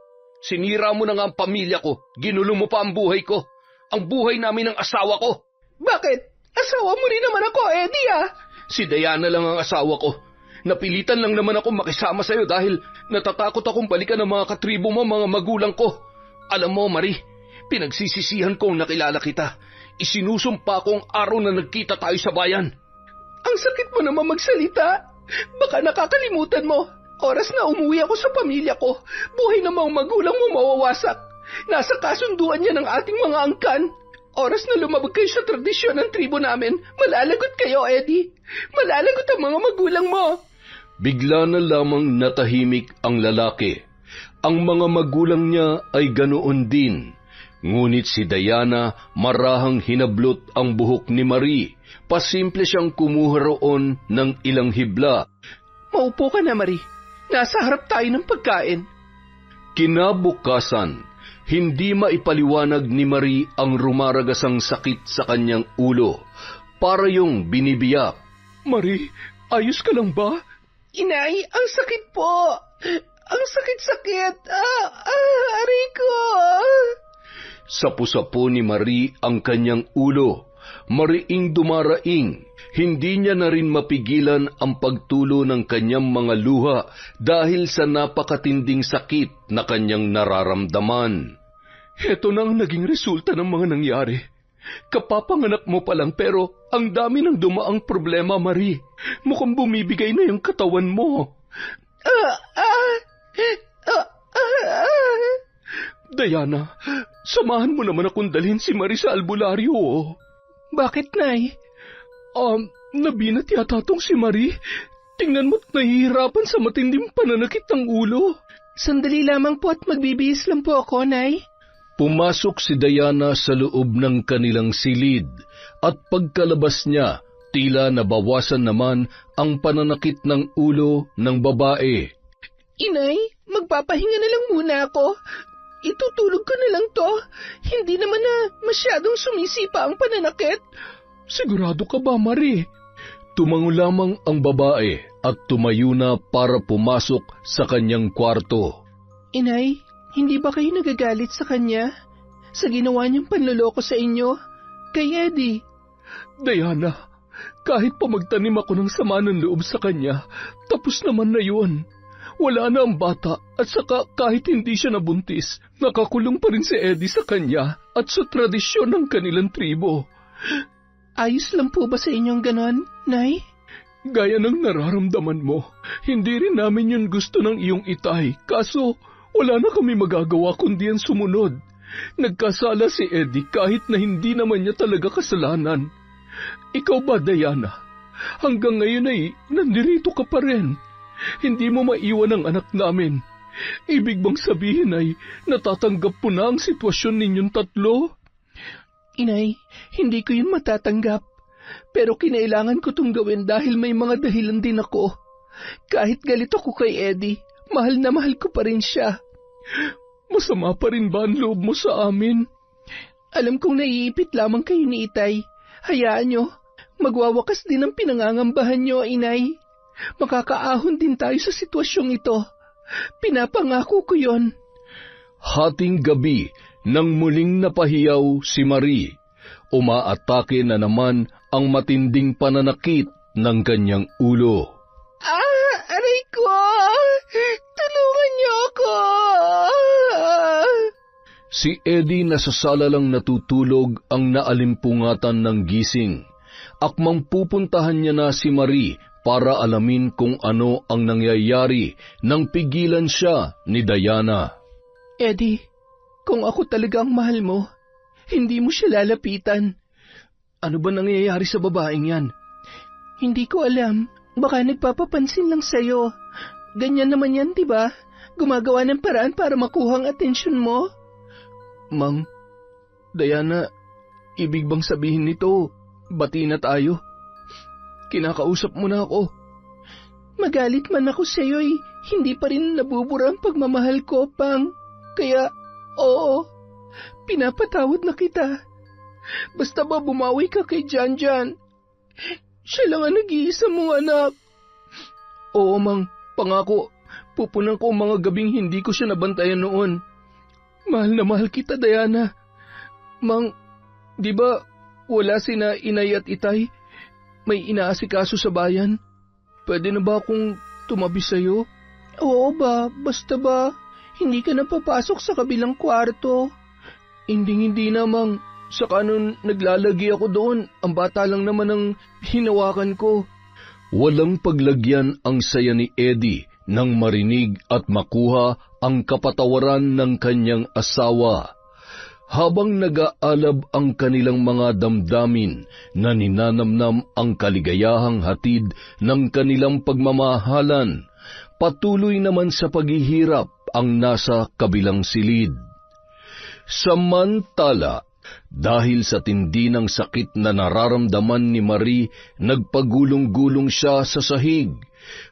Sinira mo na nga ang pamilya ko. Ginulo mo pa ang buhay ko. Ang buhay namin ng asawa ko. Bakit? Asawa mo rin naman ako, Eddie, ah. Si Diana lang ang asawa ko. Napilitan lang naman ako makisama sa'yo dahil natatakot akong balikan ng mga katribo mo, mga magulang ko. Alam mo, Marie, pinagsisisihan kong nakilala kita. Isinusumpa ko ang araw na nagkita tayo sa bayan. Ang sakit mo naman magsalita. Baka nakakalimutan mo. Oras na umuwi ako sa pamilya ko, buhay ng mga magulang mo mawawasak. Nasa kasunduan niya ng ating mga angkan. Oras na lumabag kayo sa tradisyon ng tribo namin, malalagot kayo, Eddie. Malalagot ang mga magulang mo. Bigla na lamang natahimik ang lalaki. Ang mga magulang niya ay ganoon din. Ngunit si Diana marahang hinablot ang buhok ni Marie. Pasimple siyang kumuha roon ng ilang hibla. Maupo ka na, Marie. Nasa harap tayo ng pagkain. Kinabukasan, hindi maipaliwanag ni Marie ang rumaragasang sakit sa kanyang ulo. Para yung binibiyak. Marie, ayos ka lang ba? Inay, ang sakit po. Ang sakit-sakit. Aray ko. Sapu-sapu ni Marie ang kanyang ulo. Mariing dumaraing, hindi niya na rin mapigilan ang pagtulo ng kanyang mga luha dahil sa napakatinding sakit na kanyang nararamdaman. Heto na ang naging resulta ng mga nangyari. Kapapanganak mo pa lang pero ang dami ng dumaang problema, Marie. Mukhang bumibigay na yung katawan mo. Diana, samahan mo naman akong dalhin si Marie sa albularyo. Bakit, Nay? Nabinat yata tong si Marie. Tingnan mo't nahihirapan sa matinding pananakit ng ulo. Sandali lamang po at magbibihis lang po ako, Nay. Pumasok si Diana sa loob ng kanilang silid at pagkalabas niya, tila nabawasan naman ang pananakit ng ulo ng babae. Inay, magpapahinga na lang muna ako. Itutulog ko na lang to. Hindi naman na masyadong sumisipa ang pananakit. Sigurado ka ba, Marie? Tumango lamang ang babae at tumayo na para pumasok sa kanyang kwarto. Inay, hindi ba kayo nagagalit sa kanya? Sa ginawa niyang panloloko sa inyo? Kay Eddie? Diana, kahit pa magtanim ako ng sama ng loob sa kanya, tapos naman na yun. Wala na ang bata at saka kahit hindi siya nabuntis, nakakulong pa rin si Eddie sa kanya at sa tradisyon ng kanilang tribo. Ayos lang po ba sa inyong ganon, Nay? Gaya ng nararamdaman mo, hindi rin namin yun gusto ng iyong itay, kaso wala na kami magagawa kundi ang sumunod. Nagkasala si Eddie kahit na hindi naman niya talaga kasalanan. Ikaw ba, Diana? Hanggang ngayon ay nandirito ka pa rin. Hindi mo maiwan ang anak namin. Ibig bang sabihin ay natatanggap mo na ang sitwasyon ninyong tatlo? Inay, hindi ko yun matatanggap. Pero kinailangan ko itong gawin dahil may mga dahilan din ako. Kahit galit ako kay Eddie, mahal na mahal ko pa rin siya. Masama pa rin ba ang loob mo sa amin? Alam kong naiipit lamang kayo ni Itay. Hayaan nyo, magwawakas din ang pinangangambahan nyo, Inay. Makakaahon din tayo sa sitwasyong ito. Pinapangako ko yon. Hating gabi nang muling napahiyaw si Marie, umaatake na naman ang matinding pananakit ng kanyang ulo. Aray ko! Tulungan niyo ako! Si Eddie nasasala lang natutulog ang naalimpungatan ng gising. Akmang pupuntahan niya na si Marie para alamin kung ano ang nangyayari nang pigilan siya ni Diana. Eddie, kung ako talaga ang mahal mo, hindi mo siya lalapitan. Ano ba nangyayari sa babaeng yan? Hindi ko alam. Baka nagpapapansin lang sa'yo. Ganyan naman yan, diba? gumagawa ng paraan para makuha ang atensyon mo. Mang, Diana, ibig bang sabihin nito, bati na tayo? Kinakausap mo na ako. Magalit man ako sa'yo'y hindi pa rin nabubura ang pagmamahal ko, Pang. Kaya, oo, pinapatawad na kita. Basta ba bumawi ka kay Janjan? Siya lang ang nag-iisa mong anak. Oo, Mang, pangako, pupunan ko ang mga gabing hindi ko siya nabantayan noon. Mahal na mahal kita, Diana. Mang, di ba wala sina inay at itay? May inaasikaso sa bayan. Pwede na ba akong tumabi sa'yo? Oo ba, basta ba, hindi ka na papasok sa kabilang kwarto. Hindi na, Mang. Saka nun naglalagi ako doon, ang bata lang naman ang hinawakan ko. Walang paglagyan ang saya ni Eddie nang marinig at makuha ang kapatawaran ng kanyang asawa. Habang nag-aalab ang kanilang mga damdamin na ninanamnam ang kaligayahang hatid ng kanilang pagmamahalan, patuloy naman sa paghihirap ang nasa kabilang silid. Samantala, dahil sa tindi ng sakit na nararamdaman ni Marie, nagpagulong-gulong siya sa sahig.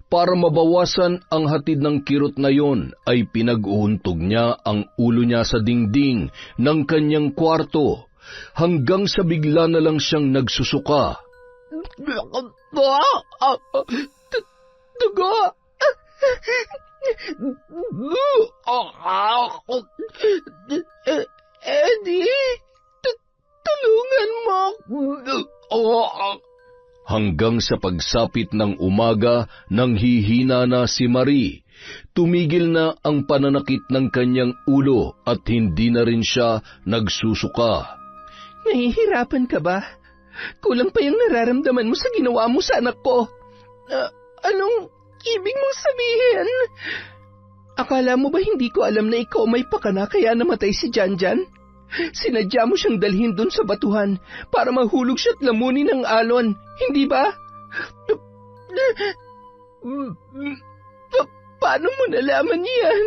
Para mabawasan ang hatid ng kirot na yon, ay pinag-uuntog niya ang ulo niya sa dingding ng kanyang kwarto, hanggang sa bigla na lang siyang nagsusuka. Dugo! Eddie, tulungan mo! Hanggang sa pagsapit ng umaga nang hihina na si Marie, tumigil na ang pananakit ng kanyang ulo at hindi na rin siya nagsusuka. Nahihirapan ka ba? Kulang pa yung nararamdaman mo sa ginawa mo sa anak ko. Anong ibig mong sabihin? Akala mo ba hindi ko alam na ikaw may pakana kaya namatay si Janjan? Sinadya mo siyang dalhin dun sa batuhan para mahulog siya at lamunin ng alon, hindi ba? Paano mo nalaman yan?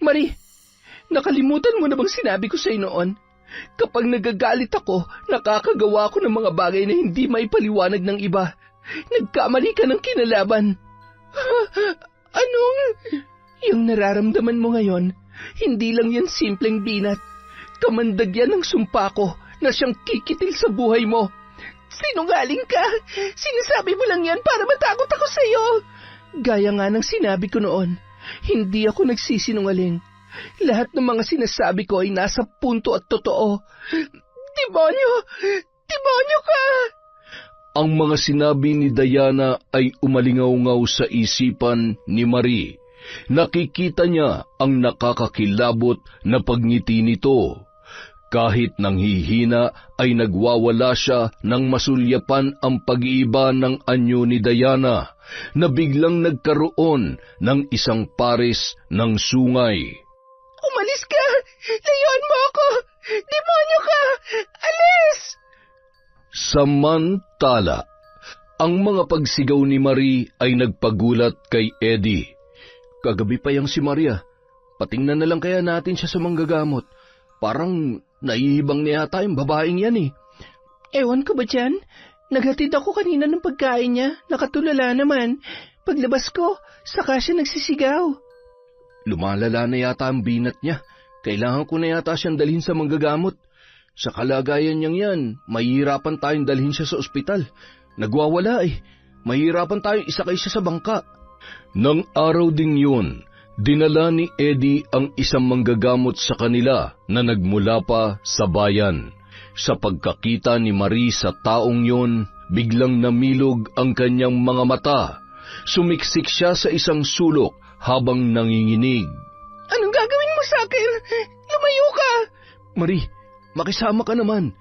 Marie, nakalimutan mo na bang sinabi ko sa'yo noon? Kapag nagagalit ako, nakakagawa ko ng mga bagay na hindi maipaliwanag ng iba. Nagkamali ka ng kinalaban. Anong? Yung nararamdaman mo ngayon, hindi lang yan simpleng binat. Kamandag yan ng sumpa ko na siyang kikitil sa buhay mo. Sinungaling ka! Sinasabi mo lang yan para matakot ako sa'yo. Gaya nga ng sinabi ko noon, hindi ako nagsisinungaling. Lahat ng mga sinasabi ko ay nasa punto at totoo. Demonyo! Demonyo ka! Ang mga sinabi ni Diana ay umalingaw-ngaw sa isipan ni Marie. Nakikita niya ang nakakakilabot na pagngiti nito. Kahit nanghihina ay nagwawala siya nang masulyapan ang pag-iiba ng anyo ni Diana na biglang nagkaroon ng isang pares ng sungay. Umalis ka! Layuan mo ako! Demonyo ka! Alis! Samantala, ang mga pagsigaw ni Marie ay nagpagulat kay Eddie. Kagabi pa yang si Maria. Patingnan na lang kaya natin siya sa manggagamot. Parang naihibang niya yata yung babaeng yan eh. Ewan ko ba dyan? Naghatid ako kanina ng pagkain niya. Nakatulala naman. Paglabas ko, saka siya nagsisigaw. Lumalala na yata ang binat niya. Kailangan ko na yata siyang dalhin sa manggagamot. Sa kalagayan niyang yan, mahihirapan tayong dalhin siya sa ospital. Nagwawala eh. Mahihirapan tayong isakay siya sa bangka. Nang araw ding yun, dinala ni Eddie ang isang manggagamot sa kanila na nagmula pa sa bayan. Sa pagkakita ni Marie sa taong yun, biglang namilog ang kanyang mga mata. Sumiksik siya sa isang sulok habang nanginginig. Anong gagawin mo sa akin? Lumayo ka! Marie, makisama ka naman.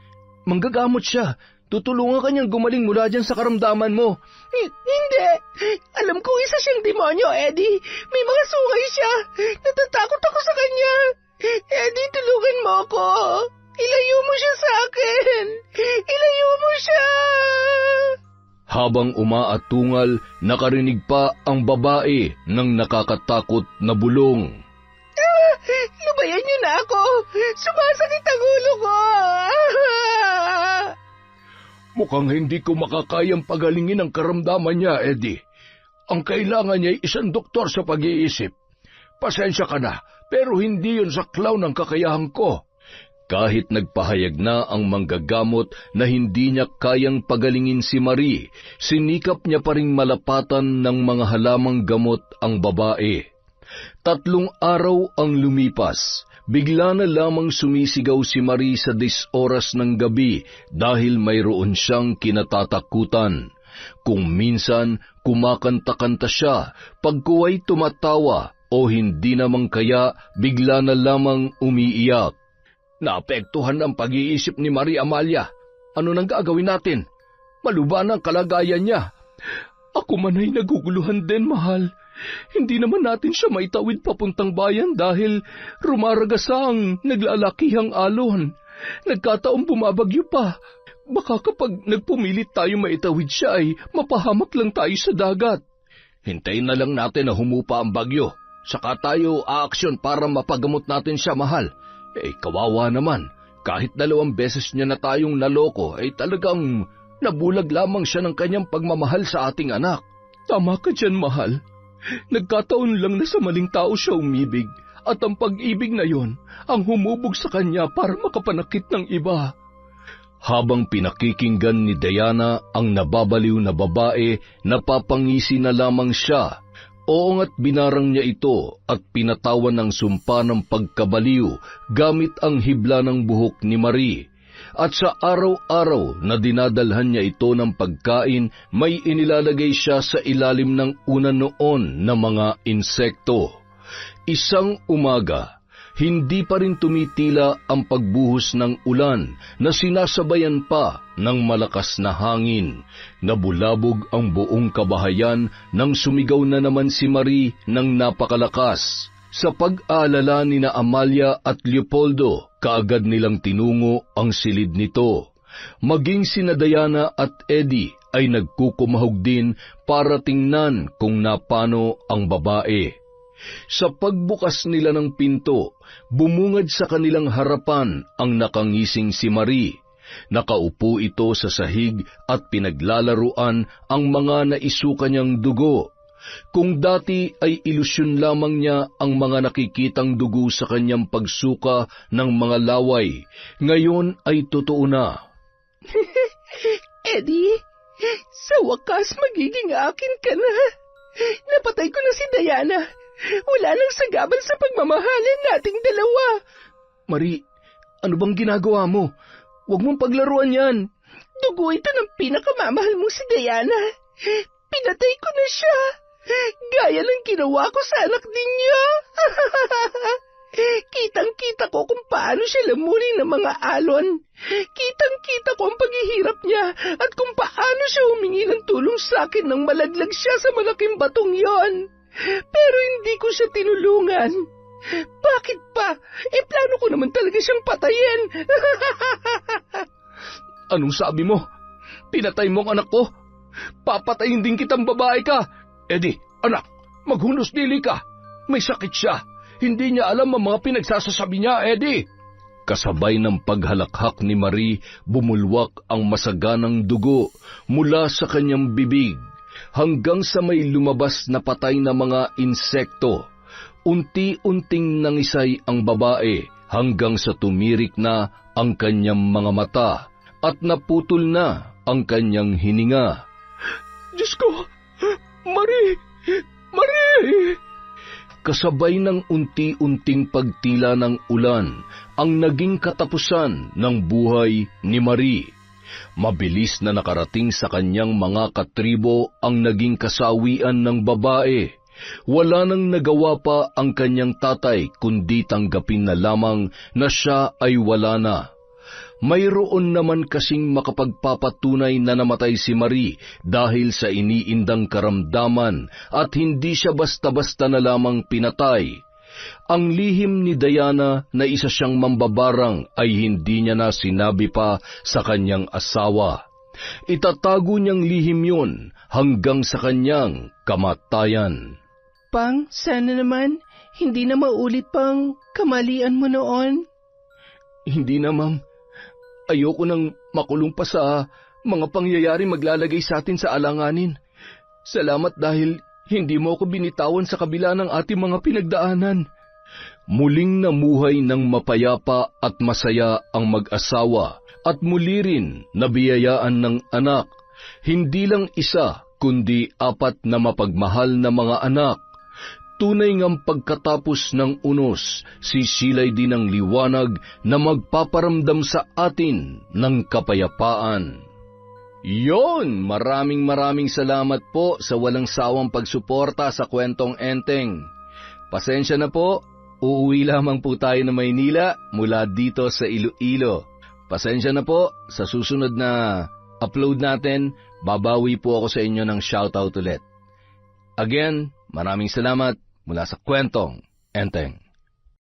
Manggagamot siya. Tutulungan ka niyang gumaling mula dyan sa karamdaman mo. Hindi. Alam kong isa siyang demonyo, Eddie. May mga sungay siya. Natatakot ako sa kanya. Eddie, tulungan mo ako. Ilayo mo siya sa akin. Ilayo mo siya. Habang umaatungal, nakarinig pa ang babae ng nakakatakot na bulong. Lubayan niyo na ako! Sumasakit ang ulo ko! Mukhang hindi ko makakayang pagalingin ang karamdaman niya, Eddie. Ang kailangan niya ay isang doktor sa pag-iisip. Pasensya ka na, pero hindi yun saklaw ng kakayahan ko. Kahit nagpahayag na ang manggagamot na hindi niya kayang pagalingin si Marie, sinikap niya pa ring malapatan ng mga halamang gamot ang babae. 3 araw ang lumipas. Bigla na lamang sumisigaw si Marie sa 10 oras ng gabi dahil mayroon siyang kinatatakutan. Kung minsan kumakanta-kanta siya, pagkuway tumatawa o hindi naman kaya bigla na lamang umiiyak. Naapektuhan ang pag-iisip ni Marie Amalia. Ano nang gagawin natin? Maluba ang kalagayan niya. Ako man ay naguguluhan din, mahal. Hindi naman natin siya maitawid papuntang bayan dahil rumaragasa ang naglalakihang alon. Nagkataong bumabagyo pa. Baka kapag nagpumilit tayo maitawid siya ay mapahamak lang tayo sa dagat. Hintayin na lang natin na humupa ang bagyo. Saka tayo aaksyon para mapagamot natin siya, mahal. Kawawa naman. Kahit 2 beses niya na tayong naloko, talagang nabulag lamang siya ng kanyang pagmamahal sa ating anak. Tama ka dyan, mahal. Nagkataon lang na sa maling tao siya umibig, at ang pag-ibig na yon ang humubog sa kanya para makapanakit ng iba. Habang pinakikinggan ni Diana ang nababaliw na babae, napapangisi na lamang siya. Oo nga't binarang niya ito at pinatawan ng sumpa ng pagkabaliw gamit ang hibla ng buhok ni Marie. At sa araw-araw na dinadalhan niya ito ng pagkain, may inilalagay siya sa ilalim ng una noon na mga insekto. Isang umaga, hindi pa rin tumitila ang pagbuhos ng ulan na sinasabayan pa ng malakas na hangin. Nabulabog ang buong kabahayan nang sumigaw na naman si Marie ng napakalakas. Sa pag-aalala ni na Amalia at Leopoldo, kaagad nilang tinungo ang silid nito. Maging sina Diana at Eddie ay nagkukumahog din para tingnan kung napano ang babae. Sa pagbukas nila ng pinto, bumungad sa kanilang harapan ang nakangising si Marie. Nakaupo ito sa sahig at pinaglalaruan ang mga naisuka niyang dugo. Kung dati ay ilusyon lamang niya ang mga nakikitang dugo sa kanyang pagsuka ng mga laway, ngayon ay totoo na. Eddie, sa wakas magiging akin ka na. Napatay ko na si Diana. Wala nang sagabal sa pagmamahalan nating dalawa. Marie, ano bang ginagawa mo? Huwag mong paglaruan yan. Dugo ito ng pinakamamahal mo si Diana. Pinatay ko na siya. Gaya ng ginawa ko sa anak ninyo. Kitang-kita ko kung paano siya lamunin ng mga alon. Kitang-kita ko ang paghihirap niya at kung paano siya humingi ng tulong sa akin nang malaglag siya sa malaking batong yon. Pero hindi ko siya tinulungan. Bakit pa? Plano ko naman talaga siyang patayin. Anong sabi mo? Pinatay mo ang anak ko? Papatayin din kitang babae ka. Eddie, anak, maghunos dili ka. May sakit siya. Hindi niya alam ang mga pinagsasasabi niya, Eddie. Kasabay ng paghalakhak ni Marie, bumulwak ang masaganang dugo mula sa kanyang bibig hanggang sa may lumabas na patay na mga insekto. Unti-unting nangisay ang babae hanggang sa tumirik na ang kanyang mga mata at naputol na ang kanyang hininga. Diyos ko! Marie! Marie! Kasabay ng unti-unting pagtila ng ulan ang naging katapusan ng buhay ni Marie. Mabilis na nakarating sa kanyang mga katribo ang naging kasawian ng babae. Wala nang nagawa pa ang kanyang tatay kundi tanggapin na lamang na siya ay wala na. Mayroon naman kasing makapagpapatunay na namatay si Marie dahil sa iniindang karamdaman at hindi siya basta-basta na lamang pinatay. Ang lihim ni Diana na isa siyang mambabarang ay hindi niya na sinabi pa sa kanyang asawa. Itatago niyang lihim yun hanggang sa kanyang kamatayan. Pang, sana naman, hindi na maulit pang kamalian mo noon. Hindi na, Ma'am. Ayoko nang makulong pa sa mga pangyayari maglalagay sa atin sa alanganin. Salamat dahil hindi mo ako binitawan sa kabila ng ating mga pinagdaanan. Muling namuhay ng mapayapa at masaya ang mag-asawa at muli rin nabiyayaan ng anak. Hindi lang isa, kundi 4 na mapagmahal na mga anak. Tunay ngang pagkatapos ng unos, sisilay din ang liwanag na magpaparamdam sa atin ng kapayapaan. Yon, maraming salamat po sa walang sawang pagsuporta sa Kwentong Enteng. Pasensya na po, uuwi lamang po tayo na Maynila mula dito sa Iloilo. Pasensya na po, sa susunod na upload natin, babawi po ako sa inyo ng shoutout ulit. Again, maraming salamat mula sa Kwentong Enteng.